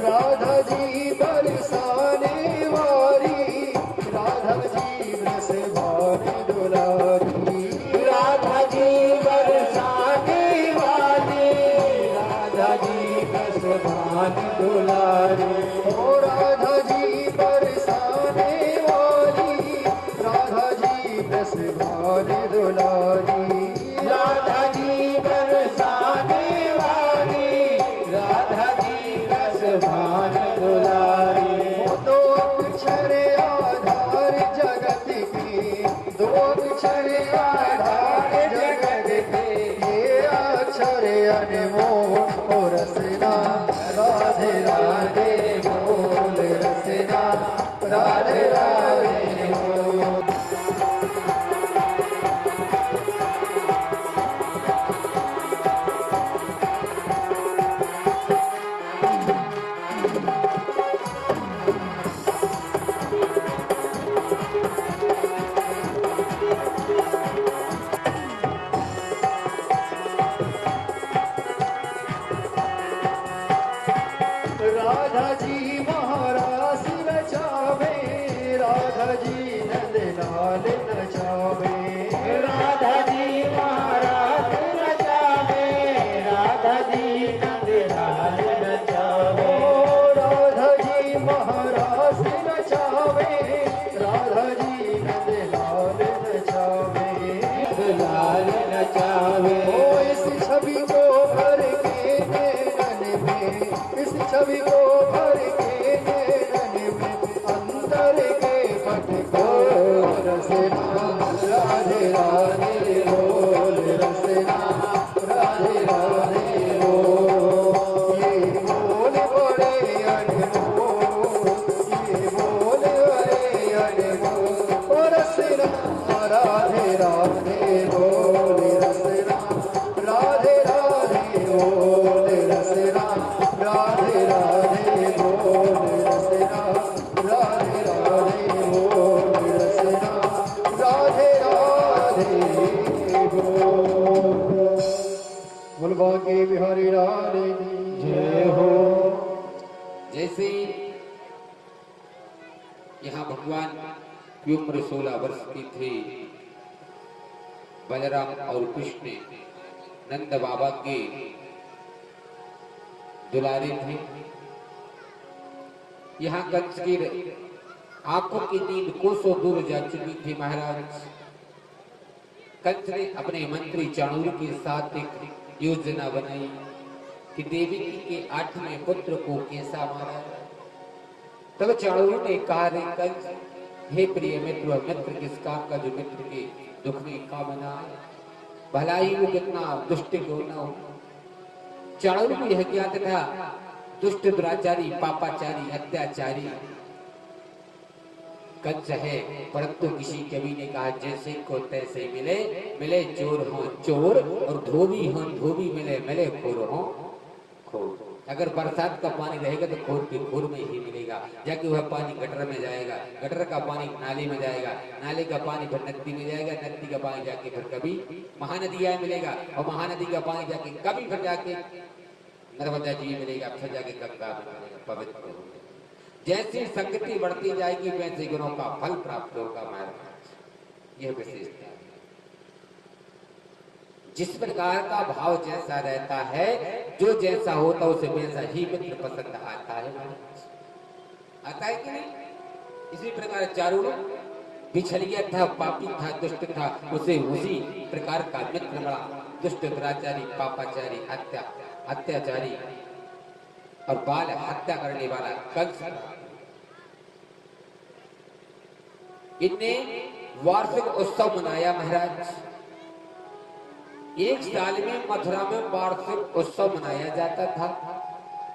राधा जी बरसाने वाली, राधा जी बरसाने दुलारी, राधा जी बरसाने वाली, राधा जी भान दुलारी। ओ राधा जी बरसाने वाली, राधा जी बस भान दुलारी। राधा जी बरसाने वाली, राधा जी बस भान दुलारी। दो अक्षर आधार जगत के, दो अक्षर आधार जगत के, ये अक्षर अनमोल ओ रसना, राधे राधे बोल रसना, राधे राधे बोल। राधा जी महारास नचावे, राधा जी नंद लाल नचावे। राधा जी महाराज नचावे, राधा जी नंद लाल नचावे। ओ राधा जी महारास नचावे, राधा जी नंद लाल नचावे। लाल नचावे। ओ इस छवि को भर के नैनन में, इस छवि को भर के नैनन में, अंदर के पट को रसना, राधे राधे बोल रसना, राधे राधे बोल। ये बोल बड़े अनमोल, ये बोल बड़े अनमोल ओ रसना, राधे राधे बोल रसना, राधे राधे बोल रसना, राधे राधे बोल रसना, राधे राधे बोल रसना, राधे राधे बोल। बोल बांके बिहारी राधे की जय हो। जैसे यहाँ भगवान की उम्र 16 वर्ष की थी, बलराम और कृष्ण नंद बाबा के दुलारे थे। यहाँ कंस की आंखों की नींद कोसों दूर जा चुकी थी। महाराज कंस ने अपने मंत्री चाणूर के साथ एक योजना बनाई कि देवकी के 8वें पुत्र को कैसा मारा जाए। तब चाणूर ने कहा, रे कंस, हे प्रिय मित्र, मित्र किस काम का जो मित्र के दुख में कामना है, भला ही वो कितना दुष्ट क्यों न हो। चाणूर को यह ज्ञात था दुष्ट दुराचारी पापाचारी अत्याचारी कंस है, परंतु किसी कवि ने कहा जैसे को तैसे मिले, मिले चोर हो चोर और धोबी हो धोबी, मिले मिले खोर हो खोर। अगर बरसात का पानी रहेगा तो खोर के खोर में ही मिलेगा, जाके वह पानी गटर में जाएगा, गटर का पानी नाली में जाएगा, नाले का पानी फिर नदी में जाएगा, नदी का पानी जाके फिर कभी महानदिया मिलेगा, और महानदी का पानी जाके कभी फिर जाके नर्मदा जी मिलेगा, फिर जाके गंगा में मिलेगा, पवित्र होगा। जैसी संगति बढ़ती जाएगी वैसे गुणों का फल प्राप्त होगा। महाराज यह विशेषता है। जिस प्रकार का भाव जैसा रहता है, जो जैसा होता उसे वैसा ही मित्र पसंद आता है। आता है कि नहीं? इसी प्रकार चारुण बिछड़िया था, पापी था, दुष्ट था, उसे उसी प्रकार का मित्र मिला। दुष्ट दुराचारी पापाचारी अत्याचारी और बाल हत्या करने वाला कंस। इनने वार्षिक उत्सव मनाया। महाराज एक साल में मथुरा में वार्षिक उत्सव मनाया जाता था।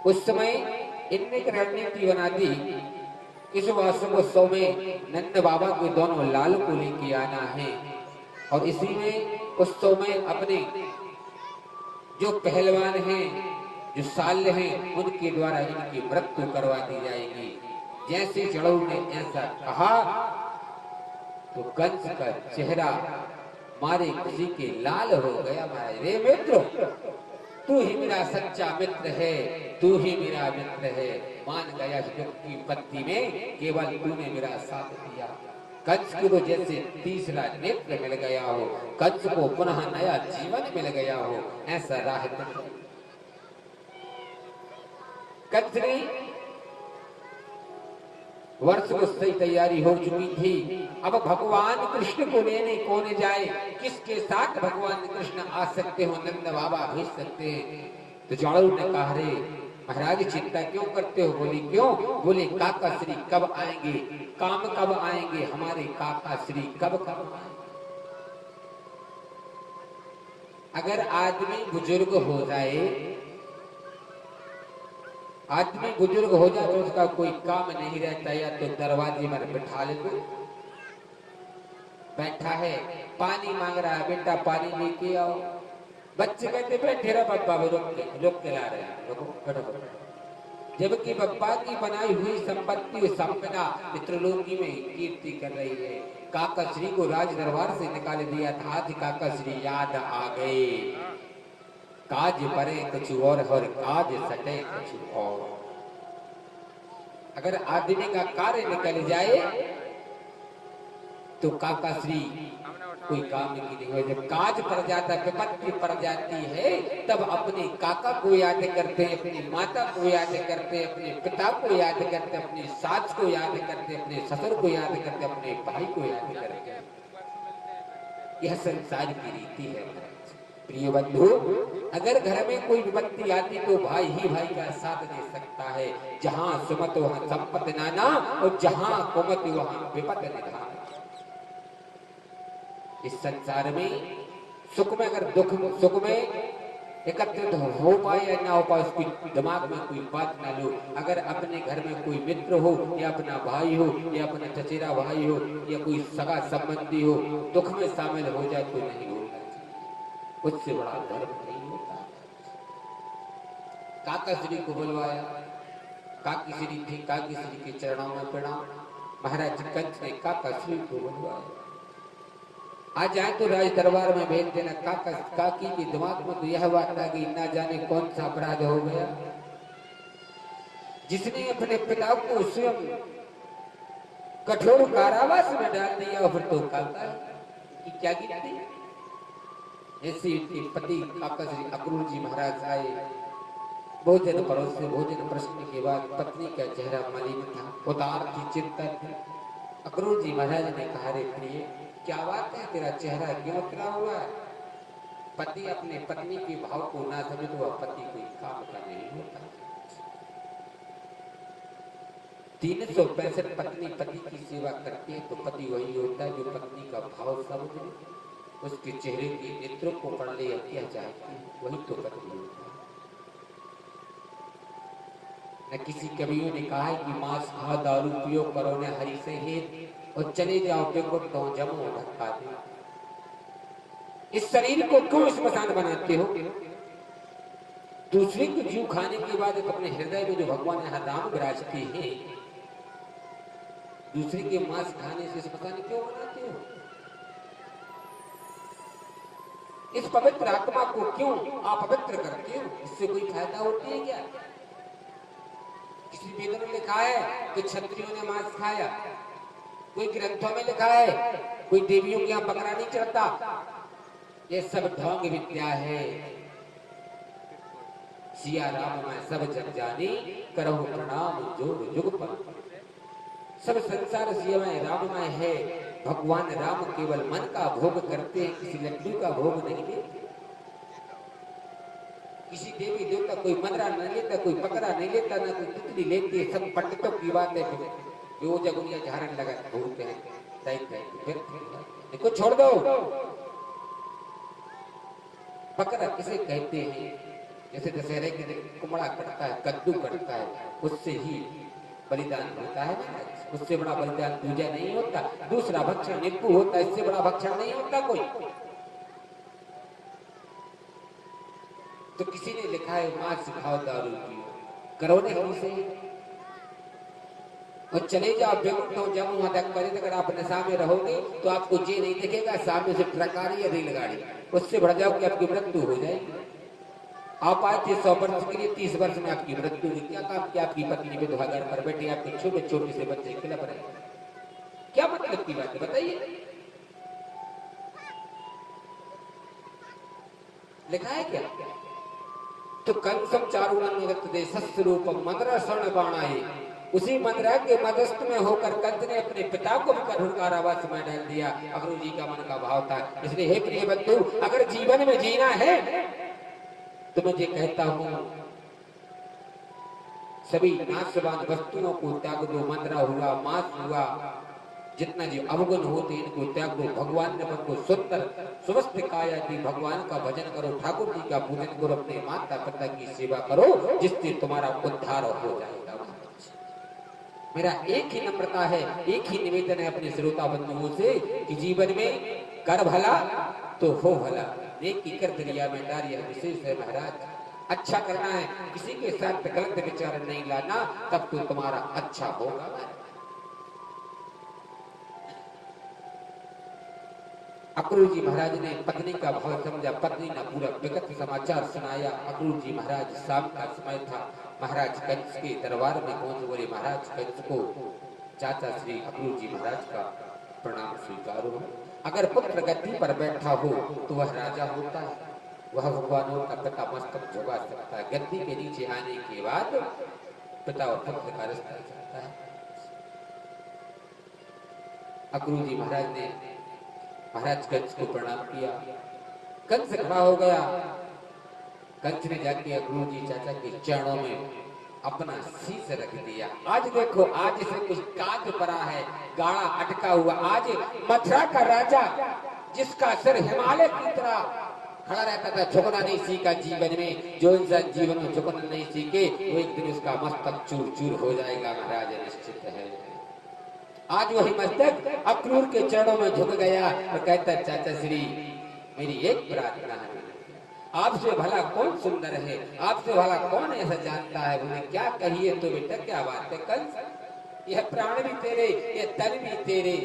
उस समय इनने एक रणनीति बना दी, इस वार्षिक उत्सव में नंद बाबा के दोनों लाल को लेके आना है, और इसी में उत्सव में अपने जो पहलवान हैं, जो साल्य हैं, उनके द्वारा इनकी मृत्यु करवा दी जाएगी। जैसे चढ़ऊ ने ऐसा कहा तो कंस का चेहरा मारे खुशी के लाल हो गया। मारे रे मित्र, तू ही मेरा सच्चा मित्र है, तू ही मेरा मित्र है। मान गया दुख की विपत्ति में केवल तूने मेरा साथ दिया। कंस को तो जैसे तीसरा नेत्र मिल गया हो, कंस को पुनः नया जीवन मिल गया हो, ऐसा राह कंचनी वर्ष को सही तैयारी हो चुकी थी। अब भगवान कृष्ण को लेने कौन जाए, किसके साथ भगवान कृष्ण आ सकते हो, नंद बाबा भेज सकते हैं। तो जाड़ू ने कहा, रे महाराज चिंता क्यों करते हो? बोले क्यों? बोले काका श्री कब आएंगे, काम कब आएंगे, हमारे काका श्री कब कब आएंगे। अगर आदमी बुजुर्ग हो जाए, आदमी बुजुर्ग हो जाए तो उसका कोई काम नहीं रहता, या तो दरवाजे पर बिठा ले, तो बैठा है पानी मांग रहा है, बेटा पानी लेके आओ। बच्चे कहते बैठे रहो बप्पा, रुक के ला रहे हैं, रुको बैठो। जबकि बप्पा की बनाई हुई संपत्ति संपदा पितृलोकी में कीर्ति कर रही है। काका श्री को राज दरबार से निकाल दिया था, आज काका श्री याद आ गए। काज परे कुछ और काज सटे कुछ और। अगर आदमी का कार्य निकल जाए तो काका श्री कोई काम की नहीं हो। जब काज पड़ जाता है, विपत्ति पड़ जाती है, तब अपने काका को याद करते हैं, अपनी माता को याद करते हैं, अपने पिता को याद करते हैं, अपनी सास को याद करते हैं, अपने ससुर को याद करते हैं, अपने भाई को याद करते हैं। यह संसार की रीति है। प्रिय बंधु, अगर घर में कोई विपत्ति आती तो भाई ही भाई का साथ दे सकता है। जहां सुमत वहां संपत्ति नाना, और जहां कुमत वहां विपत निधान। इस संसार में सुख में, अगर दुख सुख में एकत्रित हो पाए या ना हो पाए, उसकी दिमाग में कोई बात ना लो। अगर अपने घर में कोई मित्र हो, या अपना भाई हो, या अपना चचेरा भाई हो, या कोई सगा संबंधी हो, दुख में शामिल हो जाए तो नहीं होना चाहिए। उससे बड़ा धर्म नहीं होता। काका श्री को बुलवाया, काकी श्री थी, काकी श्री के चरणों में प्रणाम। महाराज कंच ने काका श्री को बुलवाया। आज जाए तो राज दरबार में भेज देना। काकी के दिमाग में तो यह बात आ गई, ना जाने कौन सा अपराध हो गया, जिसने अपने पिता को स्वयं कठोर कारावास में डाल दिया। फिर तो काका की क्या गिनती। ऐसे पति काका श्री अक्रूर जी महाराज आए, भोजन परोसे। भोजन प्रश्न के बाद पत्नी का चेहरा मलिन था, उदार थी, चिंता थी। अक्रूर जी महाराज ने कहा, रे प्रिय क्या बात है, तेरा चेहरा क्यों उतरा हुआ है? पति अपने पत्नी के भाव को ना समझे तो वह पति कोई काम का नहीं होता। 365 पत्नी पति की सेवा करती है, तो पति वही होता है जो पत्नी का भाव समझे, उसके चेहरे की नेत्रों को पढ़ ले, क्या चाहती है, वही तो पति होता है। न किसी कवियों ने कहा है कि मांस खा दारू पियो करो न हरि से हेत, और चले जाओ बेकुट तो जमो धक्का दे। इस शरीर को क्यों स्मशान बनाते हो? दूसरे को जीव खाने के बाद अपने हृदय में जो भगवान यहाँ राम विराजते हैं, दूसरे के मांस खाने से स्मशान क्यों बनाते हो? इस पवित्र आत्मा को क्यों अपवित्र करते हो? इससे कोई फायदा होती है क्या? किसी वेद में लिखा है कि क्षत्रियों ने मांस खाया, कोई ग्रंथों में लिखा है कोई देवियों के यहाँ बकरा नहीं चढ़ता। ये सब ढोंग विद्या है। सिया राम मैं सब जग जानी, करहु प्रणाम जोग जुग पर। सब संसार सियामय राममय है। भगवान राम केवल मन का भोग करते हैं, किसी लड्डू का भोग नहीं देते। किसी देवी देवता कोई मंदरा नहीं लेता, कोई बकरा नहीं लेता, ना कोई तितली लेती है। सब पंडितों की बात है, जो जगुनिया झारण लगा घूमते हैं। इनको छोड़ दो। बकरा किसे कहते हैं? जैसे दशहरे के दिन कुमड़ा कटता है, कद्दू कटता है, उससे ही बलिदान होता है ना। उससे बड़ा बलिदान पूजा नहीं होता। दूसरा भक्षण निप्पू होता है, इससे बड़ा भक्षण नहीं होता कोई। तो किसी ने लिखा है मांस खाओ दारू पियो, करो नहीं से और चले जाओ बेकुट हो जाओ वहां तक। पर अगर आप नशा में रहोगे तो आपको ये नहीं दिखेगा सामने से ट्रक आ रही है, रेलगाड़ी, उससे बढ़ जाओ कि आपकी मृत्यु हो जाएगी। आप आए थे 100 वर्ष के लिए, 30 वर्ष में आपकी मृत्यु हुई। क्या काम किया? आपकी पत्नी विधवा घर पर बैठे, आपके छोटे छोटे से बच्चे खिलप रहे। क्या मतलब की बात है बताइए? लिखा है क्या? तो कंसम चारुणन दे सस्य रूपम मंद्रा शरण बाणाए। उसी मंद्रा के मध्यस्थ में होकर कंस ने अपने पिता को भी कारावास में डाल दिया। अक्रूर जी का मन का भाव था। इसलिए हे प्रिय बंधु, अगर जीवन में जीना है तो मुझे कहता हूं सभी नाशवान वस्तुओं को त्याग दो। मंद्रा हुआ, मांस हुआ, जितना जो अवगुण होते इनको त्याग दो। भगवान ने मन को सुंदर स्वस्थ काया दी। भगवान का भजन करो, ठाकुर जी का पूजन करो, अपने माता पिता की सेवा करो, जिससे तुम्हारा उद्धार हो जाएगा। मेरा एक ही नम्रता है, एक ही निवेदन है अपने श्रोता बंधुओं से कि जीवन में कर भला तो हो भला, नेकी कर दरिया में डाल, यह विशेष है महाराज। अच्छा करना है, किसी के साथ गलत विचार नहीं लाना, तब तो तुम्हारा अच्छा होगा। अक्रूर जी महाराज ने पत्नी का भाव समझा। पत्नी ने पूरा विगत समाचार सुनाया। अक्रूर जी महाराज, शाम का समय था, महाराज कंस के दरबार में पहुंच बोले महाराज कंस को चाचा श्री अक्रूर जी महाराज का प्रणाम स्वीकारो। अगर पुत्र गद्दी पर बैठा हो तो वह राजा होता है, वह भगवानों का पिता मस्तक झुका सकता है। गद्दी के नीचे आने के बाद पिता और पुत्र का रिश्ता चलता है। अक्रूर जी महाराज ने महाराज कंस को प्रणाम किया। कंस खड़ा हो गया। कंस ने जाके अक्रूर जी चाचा के चरणों में अपना शीश रख दिया। आज देखो, आज से कुछ काज पड़ा है, गाड़ा अटका हुआ। आज मथुरा का राजा जिसका सिर हिमालय की तरह खड़ा रहता था, झुकना नहीं सीखा जीवन में, जो इंसान जीवन में झुकना नहीं सीखे वो एक दिन उसका मस्तक चूर चूर हो जाएगा महाराज, निश्चित है। आज वही मस्तक अक्रूर के चरणों में झुक गया और कहता चाचा श्री मेरी एक प्रार्थना है, आपसे भला कौन सुंदर है, आपसे भला कौन ऐसा जानता है, बोले क्या कहिए तो बेटा क्या बात है कंस, यह प्राण भी तेरे, यह तन भी तेरे,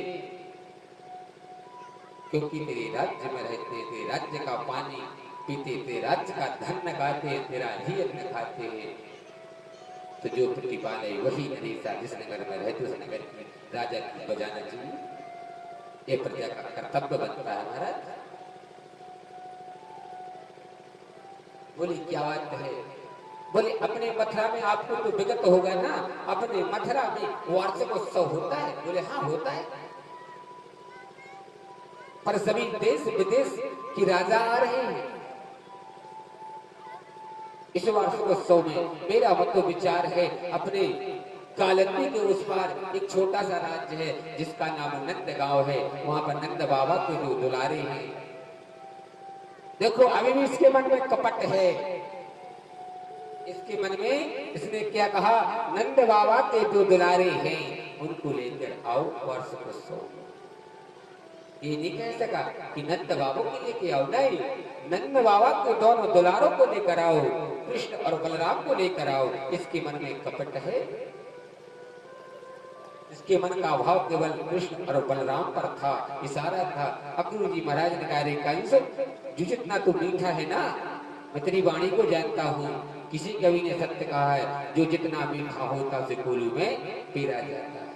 क्योंकि तेरे राज्य में रहते, तेरे राज्य का पानी पीते, तेरे राज्य का धन खाते, तेरा ही अन्न खाते हैं। तो जो प्रतिपाल है वही नरेशा जिस नगर में रहते उस नगर की राजा की बजाना चाहिए, ये प्रजा का कर्तव्य बनता है महाराज। बोले क्या बात है, बोले अपने मथुरा में आपको तो विगत होगा ना, अपने मथुरा में वार्षिक उत्सव होता है, बोले हाँ होता है, पर सभी देश विदेश की राजा आ रहे हैं इस वार्षिक उत्सव में। मेरा मत विचार है अपने कालंदी के उस पार एक छोटा सा राज्य है जिसका नाम नंद गांव है, वहां पर नंद बाबा के जो दुलारे हैं, देखो अभी भी इसके मन में कपट है, इसके मन में इसने क्या कहा, नंद बाबा के जो दुलारे हैं उनको लेकर आओ वार्षिक उत्सव। ये नहीं कह सका कि नंद बाबा को लेके आओ, नहीं, नंद बाबा के दोनों दुलारों को लेकर आओ, कृष्ण और बलराम को लेकर आओ। इसके मन में कपट है, इसके मन का भाव केवल कृष्ण और बलराम पर था, इशारा था। अक्रूर जी महाराज ने कहा रे कंस, जो जितना तू मीठा है ना, मैं तेरी वाणी को जानता हूँ, किसी कवि ने सत्य कहा है, जो जितना मीठा होता उसे कोलू में पीरा जाता है,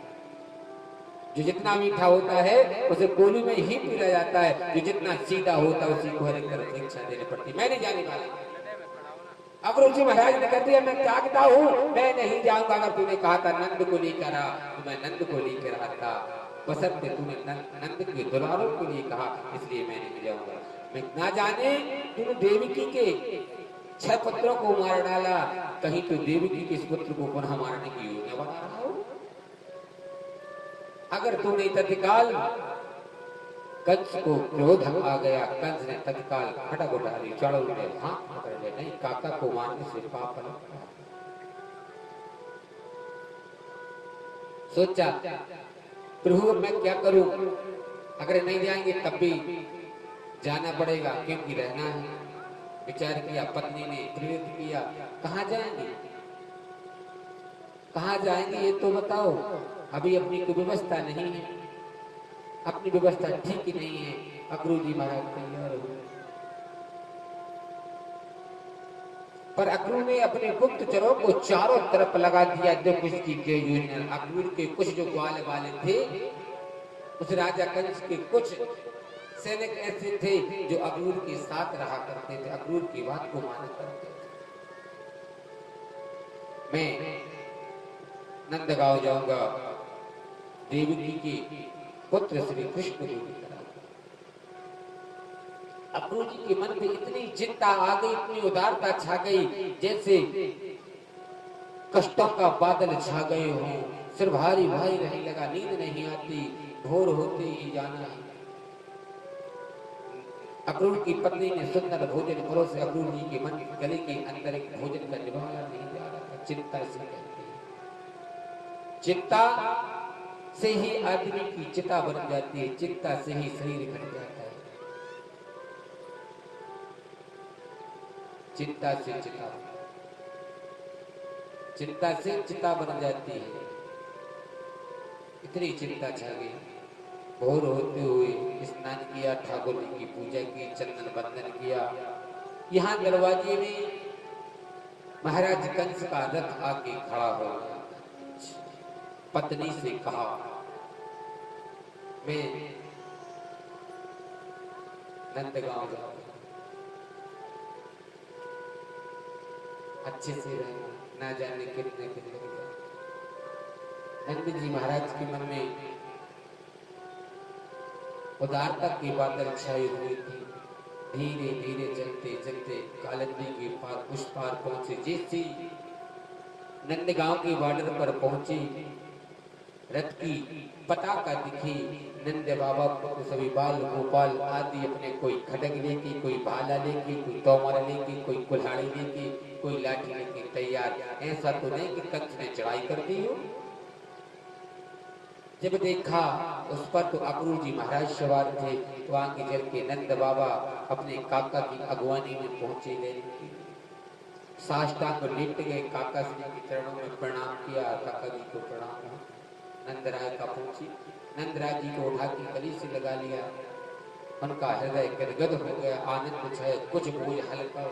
जो जितना मीठा होता है उसे कोलू में ही पीला जाता है, जो जितना सीधा होता है उसी को हर एक तरफ शिक्षा देनी पड़ती। मैं नहीं जाने वाला। अक्रूर जी महाराज ने कह दिया मैं त्यागता हूँ, मैं नहीं जाऊंगा। अगर तूने कहा था नंद को लेकर आ तो मैं नंद को लेकर आता, बसंत तूने नंद के दुलारों को लिए कहा, इसलिए मैं नहीं जाऊंगा। मैं ना जाने तूने देवकी के 6 पुत्रों को मार डाला, कहीं तो देवकी के इस पुत्र को पुनः मारने की योजना बना रहा हो। अगर तूने तत्काल, कंस को क्रोध आ गया, कंस ने तत्काल खड़ग उठा ली, चढ़ उठे, हाथ पकड़ ले, नहीं काका को मारने से पाप लगता है। सोचा प्रभु मैं क्या करूं, अगर नहीं जाएंगे तब भी जाना पड़ेगा क्योंकि रहना है। विचार किया, पत्नी ने प्रेरित किया, कहाँ जाएंगे, कहाँ जाएंगे ये तो बताओ, अभी अपनी कोई व्यवस्था नहीं है, अपनी व्यवस्था ठीक ही नहीं है। अक्रूर जी महाराज तैयार हो, पर अक्रूर ने अपने गुप्तचरों को चारों तरफ लगा दिया। देखो इसकी क्या योजना। अक्रूर के कुछ जो ग्वाल वाले थे, उस राजा कंस के कुछ सैनिक ऐसे थे जो अक्रूर के साथ रहा करते थे, अक्रूर की बात को माना करते थे। मैं नंदगांव जाऊंगा देवकी के पुत्र श्री कृष्ण को लेकर। अक्रूर जी के मन में इतनी चिंता आ गई, इतनी उदारता छा गई, जैसे कष्टों का बादल छा गए हों। सिर भारी भारी रहने लगा, नींद नहीं आती, भोर होते ही जाना है। अक्रूर की पत्नी ने सुंदर भोजन परोसे अक्रूर जी के मन गले के अंदर एक भोजन का निभाया नहीं जा रहा था। चिंता से कहते हैं, चिंता से ही आदमी की चिता बन जाती है, चिंता से ही शरीर घट जाता है। चिंता से चिता, चिंता से चिता बन जाती है। इतनी चिंता छा गई। भोर होते हुए स्नान किया, ठाकुर जी की पूजा की, चंदन बंदन किया। यहाँ दरवाजे में महाराज कंस का रथ आके खड़ा हो गया। पत्नी से कहा, मैं नंदगांव जाऊंगा, अच्छे से रहना, ना जाने कितने दिन लग जाए। नंद जी महाराज के मन में उदारता की बादल छाई हुई थी। धीरे धीरे चलते चलते कालंदी के पार उस पार पहुंचे। जैसे नंदगांव के बॉर्डर पर पहुंचे, रथ की पताका दिखी। नंद बाबा को सभी बाल गोपाल आदि अपने, कोई खड्ग लेके, कोई भाला लेके, कोई तोमर लेके, कोई कुल्हाड़ी लेके, कोई लाठी लेके तैयार। ऐसा तो नहीं कि कंस ने चढ़ाई कर दी हो। जब देखा उस पर तो अक्रूर जी महाराज सवार थे, तो आगे चल के नंद बाबा अपने काका की अगवानी में पहुंचे। ले साष्टांग को लेट गए, काका श्री के चरणों में प्रणाम किया। काका जी को प्रणाम। नंदराय का पहुंची, नंदराय जी को उठा के गली से लगा लिया। उनका हृदय गदगद हो गया, आनंद छाया, कुछ बोझ हल्का।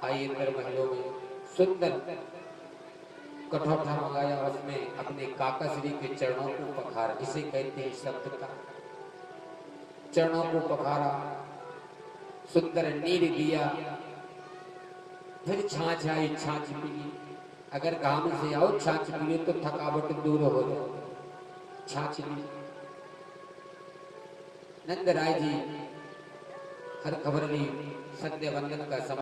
आई अंदर महलों में सुंदर कठौता मंगाया, उसमें अपने काका श्री के चरणों को पखारा। इसे कहते हैं शब्द का, चरणों को पखारा, सुंदर नीर दिया। फिर छाछ आई, छाछ पी। अगर काम से आओ छाछ पिए तो थकावट दूर हो जाए। छाछ ली। नंद राय जी हर खबर ली, संध्या वंदन का समय